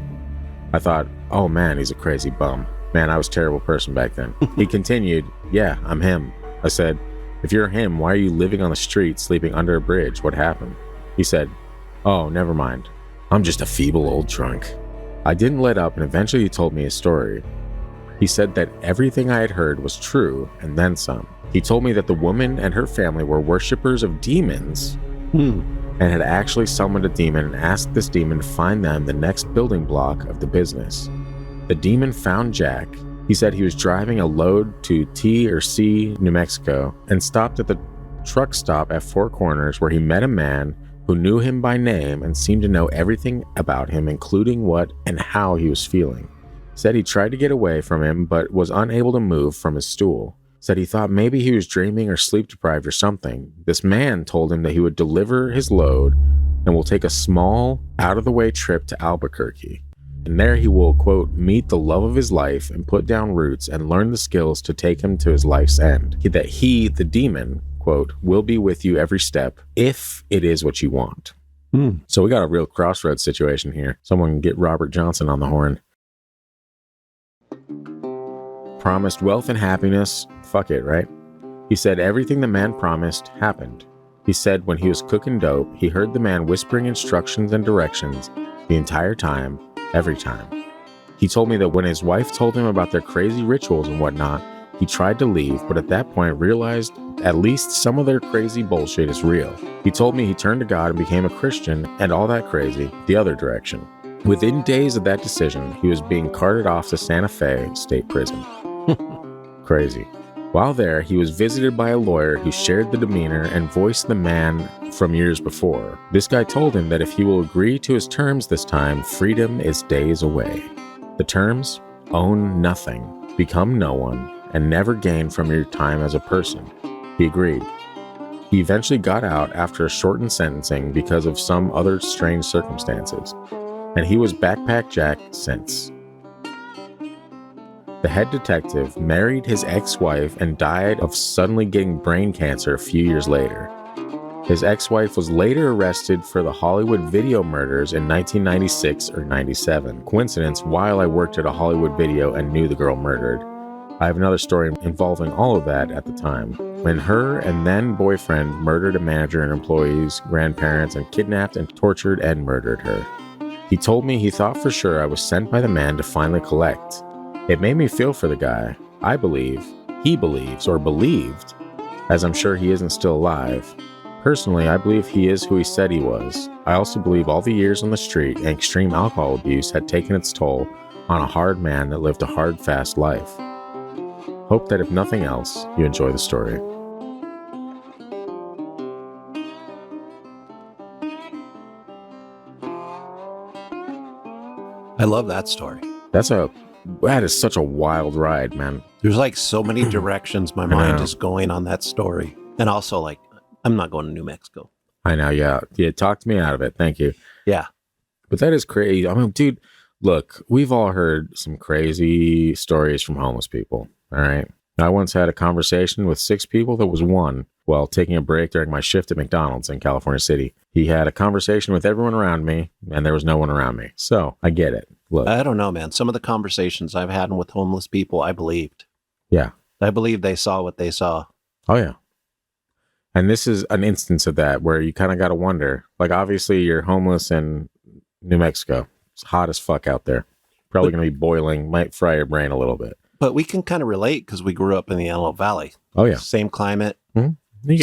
Speaker 1: I thought, oh man, he's a crazy bum. Man, I was a terrible person back then. He continued, "Yeah, I'm him." I said, "If you're him, why are you living on the street, sleeping under a bridge? What happened?" He said, "Oh, never mind. I'm just a feeble old drunk." I didn't let up, and eventually he told me his story. He said that everything I had heard was true, and then some. He told me that the woman and her family were worshippers of demons, and had actually summoned a demon and asked this demon to find them the next building block of the business. The demon found Jack. He said he was driving a load to T or C, New Mexico, and stopped at the truck stop at Four Corners, where he met a man who knew him by name and seemed to know everything about him, including what and how he was feeling. Said he tried to get away from him, but was unable to move from his stool. Said he thought maybe he was dreaming or sleep deprived or something. This man told him that he would deliver his load and will take a small, out-of-the-way trip to Albuquerque. And there he will, quote, meet the love of his life and put down roots and learn the skills to take him to his life's end. That he, the demon, quote, will be with you every step if it is what you want. So we got a real crossroads situation here. Someone get Robert Johnson on the horn. Promised wealth and happiness. Fuck it, right? He said everything the man promised happened. He said when he was cooking dope, he heard the man whispering instructions and directions the entire time, every time. He told me that when his wife told him about their crazy rituals and whatnot, he tried to leave, but at that point realized at least some of their crazy bullshit is real. He told me he turned to God and became a Christian and all that crazy, the other direction. Within days of that decision, he was being carted off to Santa Fe State Prison. Crazy. While there, he was visited by a lawyer who shared the demeanor and voiced the man from years before. This guy told him that if he will agree to his terms this time, freedom is days away. The terms? Own nothing, become no one, and never gain from your time as a person. He agreed. He eventually got out after a shortened sentencing because of some other strange circumstances, and he was Backpack Jack since. The head detective married his ex-wife and died of suddenly getting brain cancer a few years later. His ex-wife was later arrested for the Hollywood video murders in 1996 or 97. Coincidence, while I worked at a Hollywood video and knew the girl murdered. I have another story involving all of that at the time. When her and then boyfriend murdered a manager and employees, grandparents, and kidnapped and tortured and murdered her. He told me he thought for sure I was sent by the man to finally collect. It made me feel for the guy. I believe, he believes, or believed, as I'm sure he isn't still alive. Personally, I believe he is who he said he was. I also believe all the years on the street and extreme alcohol abuse had taken its toll on a hard man that lived a hard, fast life. Hope that if nothing else, you enjoy the story.
Speaker 2: I love that story.
Speaker 1: That is such a wild ride, man.
Speaker 2: There's like so many directions my mind is going on that story. And also, like, I'm not going to New Mexico.
Speaker 1: I know, yeah. Yeah, talked me out of it. Thank you.
Speaker 2: Yeah.
Speaker 1: But that is crazy. I mean, dude, look, we've all heard some crazy stories from homeless people, all right? I once had a conversation with 6 people that was one while taking a break during my shift at McDonald's in California City. He had a conversation with everyone around me, and there was no one around me. So, I get it. Look.
Speaker 2: I don't know, man. Some of the conversations I've had with homeless people, I believed.
Speaker 1: Yeah.
Speaker 2: I believe they saw what they saw.
Speaker 1: Oh, yeah. And this is an instance of that where you kind of got to wonder. Like, obviously, you're homeless in New Mexico. It's hot as fuck out there. Probably going to be boiling. Might fry your brain a little bit.
Speaker 2: But we can kind of relate because we grew up in the Antelope Valley.
Speaker 1: Oh, yeah.
Speaker 2: Same climate.
Speaker 1: Mm-hmm. I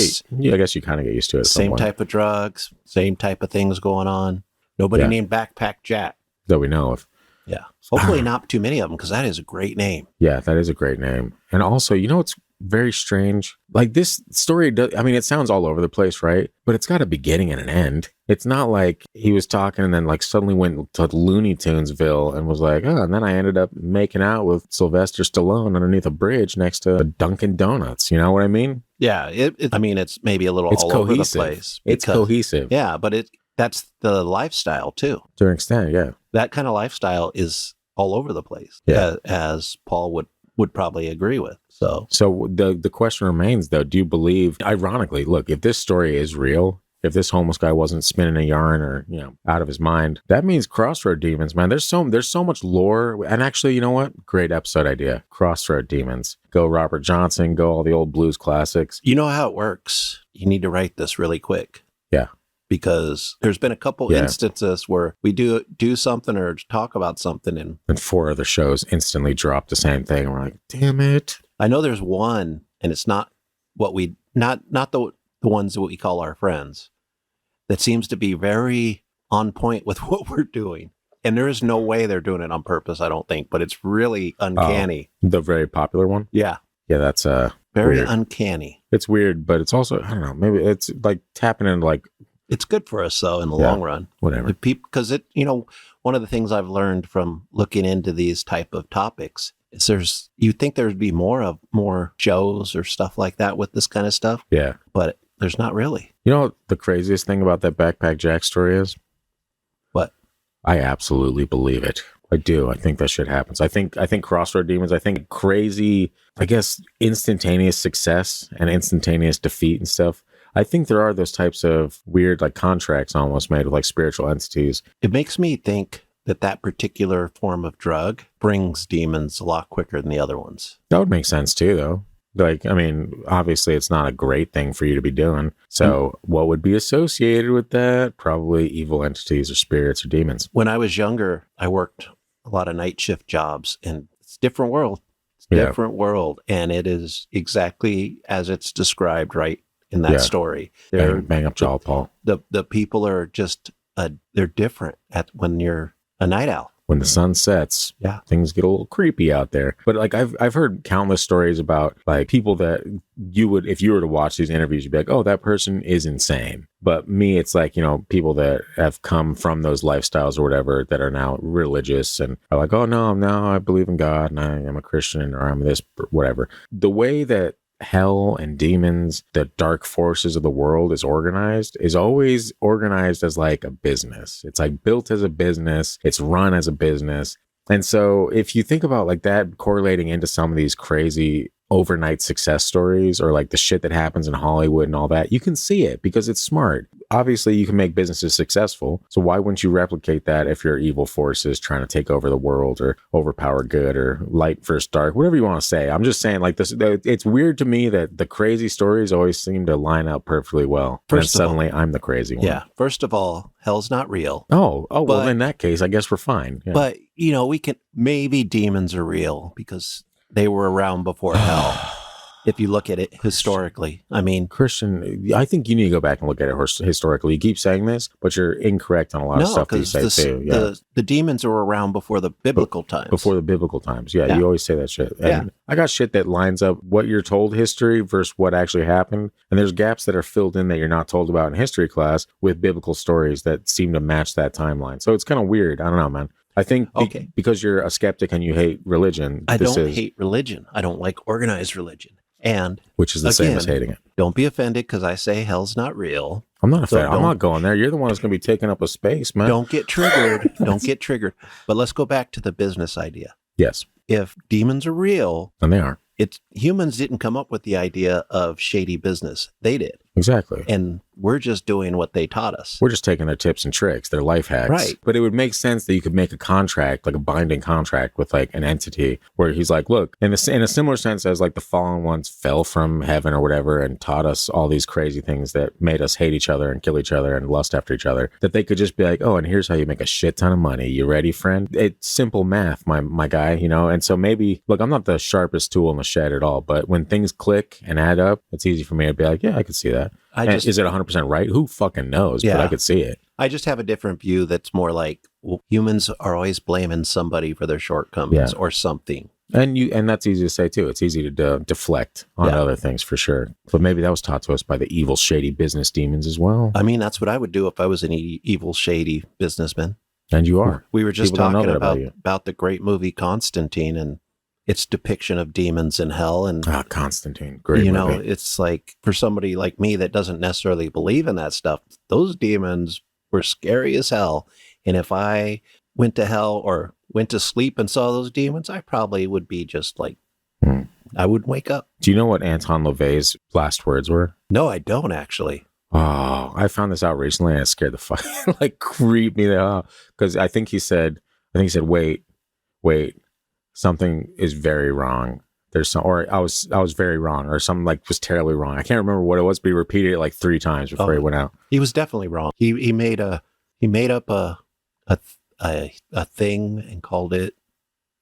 Speaker 1: guess you kind of get used to it.
Speaker 2: Same type of drugs. Same type of things going on. Nobody named Backpack Jack.
Speaker 1: That we know of.
Speaker 2: Yeah. Hopefully not too many of them because that is a great name.
Speaker 1: Yeah, that is a great name. And also, you know what's very strange? Like this story, it sounds all over the place, right? But it's got a beginning and an end. It's not like he was talking and then like suddenly went to Looney Tunesville and was like, oh, and then I ended up making out with Sylvester Stallone underneath a bridge next to a Dunkin' Donuts. You know what I mean?
Speaker 2: Yeah. It's maybe a little all over the place.
Speaker 1: It's cohesive.
Speaker 2: Yeah, but that's the lifestyle too.
Speaker 1: To an extent, yeah.
Speaker 2: That kind of lifestyle is all over the place, as Paul would probably agree with. So
Speaker 1: the question remains, though, do you believe, ironically, look, if this story is real, if this homeless guy wasn't spinning a yarn or, out of his mind, that means Crossroad Demons, man. There's so much lore. And actually, you know what? Great episode idea. Crossroad Demons. Go Robert Johnson, go all the old blues classics.
Speaker 2: You know how it works. You need to write this really quick.
Speaker 1: Yeah.
Speaker 2: Because there's been a couple instances where we do something or talk about something and
Speaker 1: 4 other shows instantly drop the same thing. And we're like, damn it.
Speaker 2: I know there's one, and it's not what not the ones that we call our friends, that seems to be very on point with what we're doing. And there is no way they're doing it on purpose, I don't think, but it's really uncanny.
Speaker 1: The very popular one?
Speaker 2: Yeah.
Speaker 1: Yeah, that's
Speaker 2: very
Speaker 1: weird.
Speaker 2: Uncanny.
Speaker 1: It's weird, but it's also, I don't know, maybe it's like tapping into like,
Speaker 2: it's good for us, though, in the long run.
Speaker 1: Whatever.
Speaker 2: Because one of the things I've learned from looking into these type of topics is you'd think there'd be more shows or stuff like that with this kind of stuff.
Speaker 1: Yeah.
Speaker 2: But there's not really.
Speaker 1: You know what the craziest thing about that Backpack Jack story is?
Speaker 2: What?
Speaker 1: I absolutely believe it. I do. I think that shit happens. I think Crossroad Demons, I think crazy, I guess, instantaneous success and instantaneous defeat and stuff. I think there are those types of weird like contracts almost made with like spiritual entities.
Speaker 2: It makes me think that particular form of drug brings demons a lot quicker than the other ones.
Speaker 1: That would make sense too, though. Like, I mean, obviously it's not a great thing for you to be doing. So what would be associated with that? Probably evil entities or spirits or demons.
Speaker 2: When I was younger, I worked a lot of night shift jobs, and it's a different world. It's a different world. And it is exactly as it's described right in that story.
Speaker 1: Bang up jaw, Paul.
Speaker 2: The people are just, they're different when you're a night owl.
Speaker 1: When the sun sets, things get a little creepy out there. But like I've heard countless stories about like people that you would, if you were to watch these interviews, you'd be like, oh, that person is insane. But me, it's like, you know, people that have come from those lifestyles or whatever that are now religious and are like, oh, no, I believe in God and I am a Christian or I'm this, whatever. The way that hell and demons, the dark forces of the world is always organized as like a business. It's like built as a business. It's run as a business. And so if you think about like that correlating into some of these crazy overnight success stories or like the shit that happens in Hollywood and all that, you can see it because it's smart. Obviously, you can make businesses successful. So why wouldn't you replicate that if you're evil forces trying to take over the world or overpower good or light versus dark, whatever you want to say. I'm just saying like this. It's weird to me that the crazy stories always seem to line up perfectly well. First, suddenly I'm the crazy one.
Speaker 2: Yeah. First of all, hell's not real.
Speaker 1: Well, in that case, I guess we're fine. Yeah.
Speaker 2: But, you know, maybe demons are real because they were around before hell. If you look at it historically, I mean,
Speaker 1: Christian, I think you need to go back and look at it historically. You keep saying this, but you're incorrect on a lot of stuff that you say too. Yeah.
Speaker 2: The demons were around before the biblical times.
Speaker 1: Before the biblical times. Yeah, you always say that shit. And I got shit that lines up what you're told history versus what actually happened. And there's gaps that are filled in that you're not told about in history class with biblical stories that seem to match that timeline. So it's kind of weird. I don't know, man. I think because you're a skeptic and you hate religion.
Speaker 2: I don't hate religion. I don't like organized religion. And
Speaker 1: which is the same as hating it.
Speaker 2: Don't be offended because I say hell's not real.
Speaker 1: I'm not offended. I'm not going there. You're the one that's going to be taking up a space, man.
Speaker 2: Don't get triggered. Don't get triggered. But let's go back to the business idea.
Speaker 1: Yes.
Speaker 2: If demons are real,
Speaker 1: and they are.
Speaker 2: Humans didn't come up with the idea of shady business. They did.
Speaker 1: Exactly.
Speaker 2: And we're just doing what they taught us.
Speaker 1: We're just taking their tips and tricks, their life hacks.
Speaker 2: Right.
Speaker 1: But it would make sense that you could make a contract, like a binding contract with like an entity where he's like, look, in a similar sense as like the fallen ones fell from heaven or whatever and taught us all these crazy things that made us hate each other and kill each other and lust after each other, that they could just be like, oh, and here's how you make a shit ton of money. You ready, friend? It's simple math, my guy, you know? And so maybe, look, I'm not the sharpest tool in the shed at all, but when things click and add up, it's easy for me to be like, yeah, I could see that. Is it 100% right? Who fucking knows?
Speaker 2: Yeah.
Speaker 1: But I could see it.
Speaker 2: I just have a different view that's more like, well, humans are always blaming somebody for their shortcomings or something. And
Speaker 1: that's easy to say too. It's easy to deflect on other things for sure. But maybe that was taught to us by the evil, shady business demons as well.
Speaker 2: I mean, that's what I would do if I was an evil, shady businessman.
Speaker 1: And you are.
Speaker 2: We were just talking about the great movie Constantine and its depiction of demons in hell. And
Speaker 1: Constantine, great movie.
Speaker 2: It's like for somebody like me that doesn't necessarily believe in that stuff, those demons were scary as hell. And if I went to hell or went to sleep and saw those demons, I probably would be just like, I would wake up.
Speaker 1: Do you know what Anton LaVey's last words were?
Speaker 2: No, I don't actually.
Speaker 1: Oh, I found this out recently and it scared the fuck, like creeped me out. Because I think he said, wait, something is very wrong. I was very wrong, or something like was terribly wrong. I can't remember what it was, but he repeated it like 3 times before he went out.
Speaker 2: He was definitely wrong. He made up a thing and called it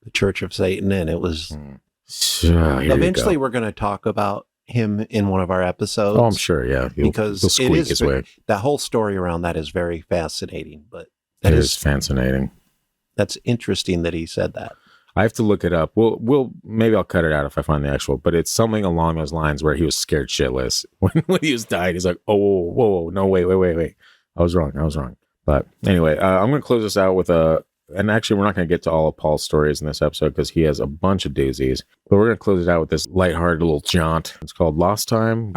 Speaker 2: the Church of Satan, and it was. Eventually, we're going to talk about him in one of our episodes.
Speaker 1: Oh, I'm sure, yeah,
Speaker 2: because he'll squeak his way. That whole story around that is very fascinating. But
Speaker 1: it is fascinating.
Speaker 2: That's interesting that he said that.
Speaker 1: I have to look it up. We'll maybe I'll cut it out if I find the actual, but it's something along those lines where he was scared shitless when he was dying. He's like, oh, whoa, no, wait. I was wrong. But anyway, I'm going to close this out with and actually we're not going to get to all of Paul's stories in this episode because he has a bunch of doozies, but we're going to close it out with this lighthearted little jaunt. It's called Lost Time.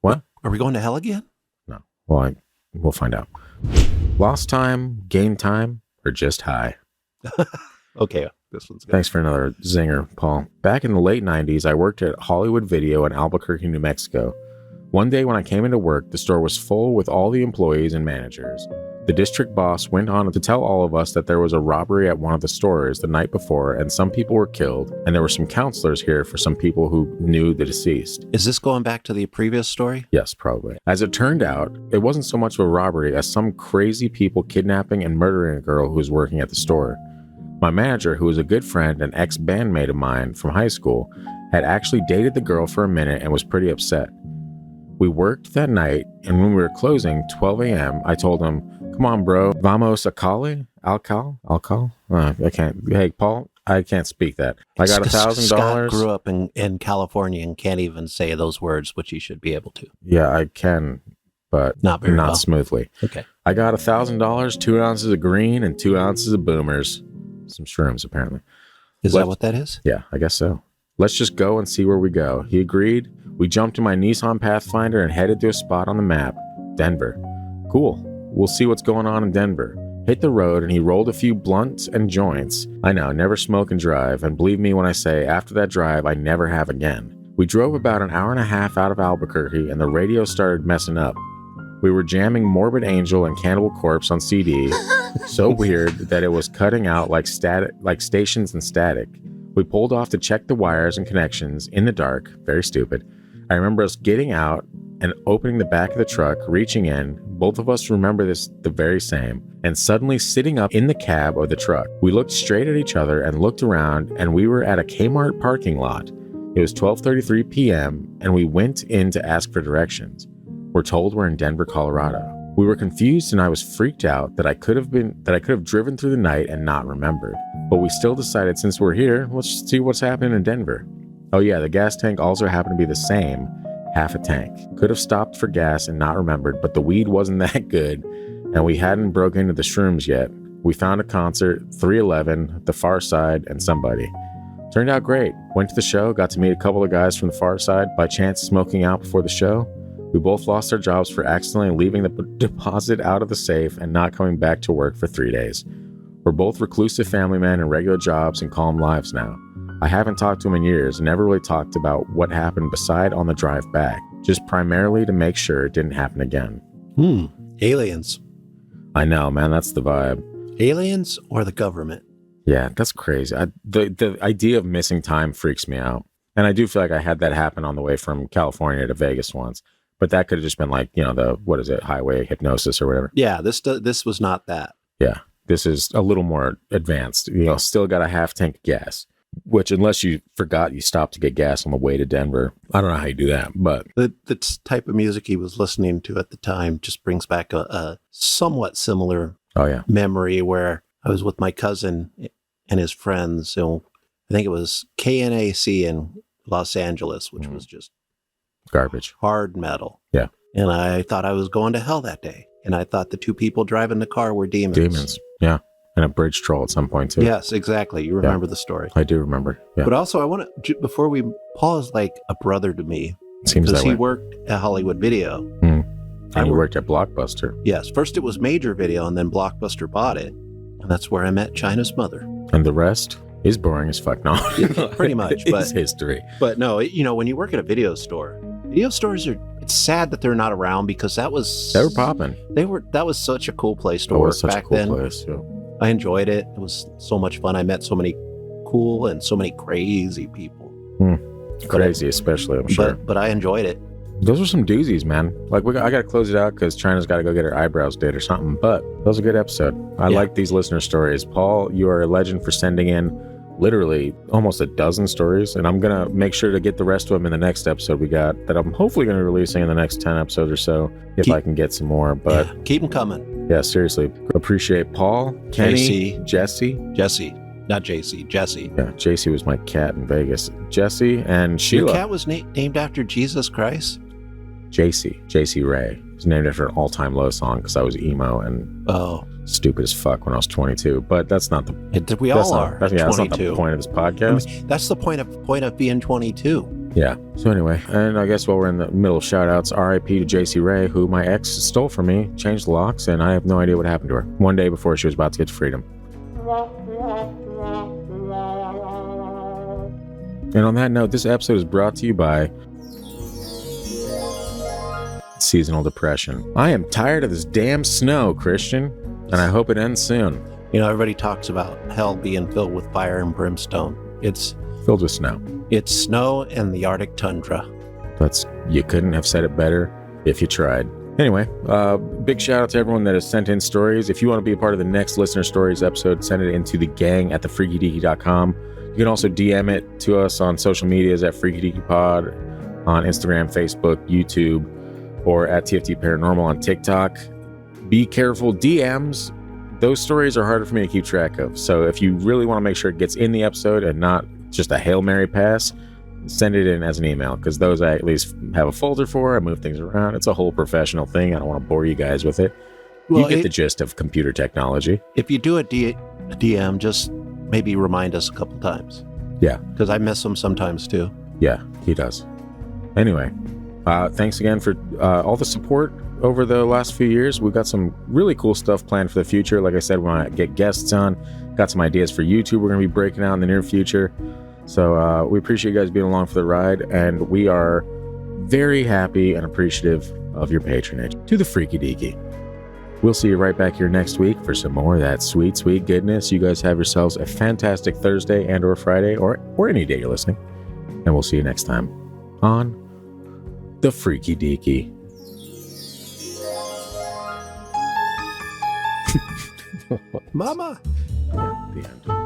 Speaker 1: What?
Speaker 2: Are we going to hell again?
Speaker 1: No. Well, we'll find out. Lost Time, Game Time, or just high.
Speaker 2: Okay. This one's good.
Speaker 1: Thanks for another zinger, Paul. Back in the late 90s, I worked at Hollywood Video in Albuquerque, New Mexico. One day when I came into work, the store was full with all the employees and managers. The district boss went on to tell all of us that there was a robbery at one of the stores the night before and some people were killed, and there were some counselors here for some people who knew the deceased.
Speaker 2: Is this going back to the previous story?
Speaker 1: Yes, probably. As it turned out, it wasn't so much of a robbery as some crazy people kidnapping and murdering a girl who was working at the store. My manager, who was a good friend and ex-bandmate of mine from high school, had actually dated the girl for a minute and was pretty upset. We worked that night, and when we were closing, 12 a.m., I told him, "Come on, bro. Vamos a Cali? Alcal? I can't. Hey, Paul, I can't speak that. I got $1,000.
Speaker 2: Scott grew up in California and can't even say those words, which he should be able to.
Speaker 1: Yeah, I can, but
Speaker 2: not very well.
Speaker 1: Smoothly.
Speaker 2: Okay.
Speaker 1: I got $1,000, 2 ounces of green, and 2 ounces of boomers. Some shrooms, apparently.
Speaker 2: Is that what that is?
Speaker 1: Yeah, I guess so. Let's just go and see where we go. He agreed. We jumped in my Nissan Pathfinder and headed to a spot on the map. Denver. Cool. We'll see what's going on in Denver. Hit the road and he rolled a few blunts and joints. I know, never smoke and drive, and believe me when I say after that drive, I never have again. We drove about an hour and a half out of Albuquerque and the radio started messing up. We were jamming Morbid Angel and Cannibal Corpse on CD, so weird that it was cutting out like stations and static. We pulled off to check the wires and connections in the dark, very stupid. I remember us getting out and opening the back of the truck, reaching in. Both of us remember this the very same, and suddenly sitting up in the cab of the truck. We looked straight at each other and looked around, and we were at a Kmart parking lot. It was 12:33 p.m., and we went in to ask for directions. We're told we're in Denver, Colorado. We were confused, and I was freaked out that I could have driven through the night and not remembered. But we still decided, since we're here, let's see what's happening in Denver. Oh yeah, the gas tank also happened to be the same, half a tank. Could have stopped for gas and not remembered, but the weed wasn't that good, and we hadn't broken into the shrooms yet. We found a concert, 311, The Far Side, and somebody. Turned out great. Went to the show, got to meet a couple of guys from The Far Side, by chance smoking out before the show. We both lost our jobs for accidentally leaving the deposit out of the safe and not coming back to work for 3 days. We're both reclusive family men in regular jobs and calm lives now. I haven't talked to him in years and never really talked about what happened beside on the drive back, just primarily to make sure it didn't happen again.
Speaker 2: Aliens.
Speaker 1: I know, man, that's the vibe.
Speaker 2: Aliens or the government?
Speaker 1: Yeah, that's crazy. The idea of missing time freaks me out. And I do feel like I had that happen on the way from California to Vegas once. But that could have just been like, highway hypnosis or whatever.
Speaker 2: Yeah, this was not that.
Speaker 1: Yeah, this is a little more advanced. Still got a half tank of gas, which unless you forgot you stopped to get gas on the way to Denver, I don't know how you do that. But
Speaker 2: the type of music he was listening to at the time just brings back a somewhat similar memory where I was with my cousin and his friends. I think it was KNAC in Los Angeles, which was just
Speaker 1: garbage.
Speaker 2: Hard metal.
Speaker 1: Yeah.
Speaker 2: And I thought I was going to hell that day. And I thought the two people driving the car were demons.
Speaker 1: Demons. Yeah. And a bridge troll at some point too.
Speaker 2: Yes, exactly. You remember the story.
Speaker 1: I do remember. Yeah.
Speaker 2: But also I want to, Paul is like a brother to me.
Speaker 1: Seems that way.
Speaker 2: Because he worked at Hollywood Video.
Speaker 1: And you worked at Blockbuster.
Speaker 2: Yes. First it was Major Video and then Blockbuster bought it. And that's where I met China's mother.
Speaker 1: And the rest is boring as fuck. No.
Speaker 2: Pretty much. But
Speaker 1: it's history.
Speaker 2: But no, when you work at a video stores it's sad that they're not around because they were
Speaker 1: popping.
Speaker 2: That was such a cool place to work back then.
Speaker 1: Place, yeah.
Speaker 2: I enjoyed it. It was so much fun. I met so many cool and so many crazy people.
Speaker 1: Crazy, especially, I'm sure.
Speaker 2: But I enjoyed it.
Speaker 1: Those are some doozies, man. Like I got to close it out because China's got to go get her eyebrows did or something. But that was a good episode. I like these listener stories. Paul, you are a legend for sending in literally almost a dozen stories, and I'm gonna make sure to get the rest of them in the next episode we got that I'm hopefully gonna be releasing in the next 10 episodes or so if I can get some more. But
Speaker 2: keep them coming.
Speaker 1: Yeah, seriously, appreciate Paul, Kenny, Jesse,
Speaker 2: not JC, Jesse.
Speaker 1: Yeah, JC was my cat in Vegas. Jesse and Sheila.
Speaker 2: Your cat was named after Jesus Christ.
Speaker 1: JC Ray. It was named after an all-time low song because I was emo and stupid as fuck when I was 22. But that's not the.
Speaker 2: We all are.
Speaker 1: That's not the point of this podcast.
Speaker 2: I mean, that's the point of being 22.
Speaker 1: Yeah. So anyway, and I guess while we're in the middle of shout-outs, R.I.P. to JC Ray, who my ex stole from me, changed the locks, and I have no idea what happened to her. One day before she was about to get to freedom. And on that note, this episode is brought to you by seasonal depression. I am tired of this damn snow, Christian, and I hope it ends soon.
Speaker 2: You know, everybody talks about hell being filled with fire and brimstone. It's
Speaker 1: filled with snow.
Speaker 2: It's snow and the Arctic tundra.
Speaker 1: You couldn't have said it better if you tried. Anyway, big shout out to everyone that has sent in stories. If you want to be a part of the next Listener Stories episode, send it into thegang at thefreakydeaky.com. You can also DM it to us on social medias at Freaky Deaky Pod on Instagram, Facebook, YouTube, or at TFT Paranormal on TikTok. Be careful, DMs. Those stories are harder for me to keep track of. So if you really want to make sure it gets in the episode and not just a Hail Mary pass, send it in as an email, because those I at least have a folder for. I move things around. It's a whole professional thing. I don't want to bore you guys with it. Well, you get the gist of computer technology.
Speaker 2: If you do a DM, just maybe remind us a couple times.
Speaker 1: Yeah.
Speaker 2: Because I miss them sometimes too.
Speaker 1: Yeah, he does. Anyway, thanks again for all the support over the last few years. We've got some really cool stuff planned for the future. Like I said, we want to get guests on. Got some ideas for YouTube we're going to be breaking out in the near future. So we appreciate you guys being along for the ride, and we are very happy and appreciative of your patronage to the Freaky Deaky. We'll see you right back here next week for some more of that sweet, sweet goodness. You guys have yourselves a fantastic Thursday and or Friday or any day you're listening. And we'll see you next time on the Freaky Deaky.
Speaker 2: Mama!
Speaker 1: Yeah, the end.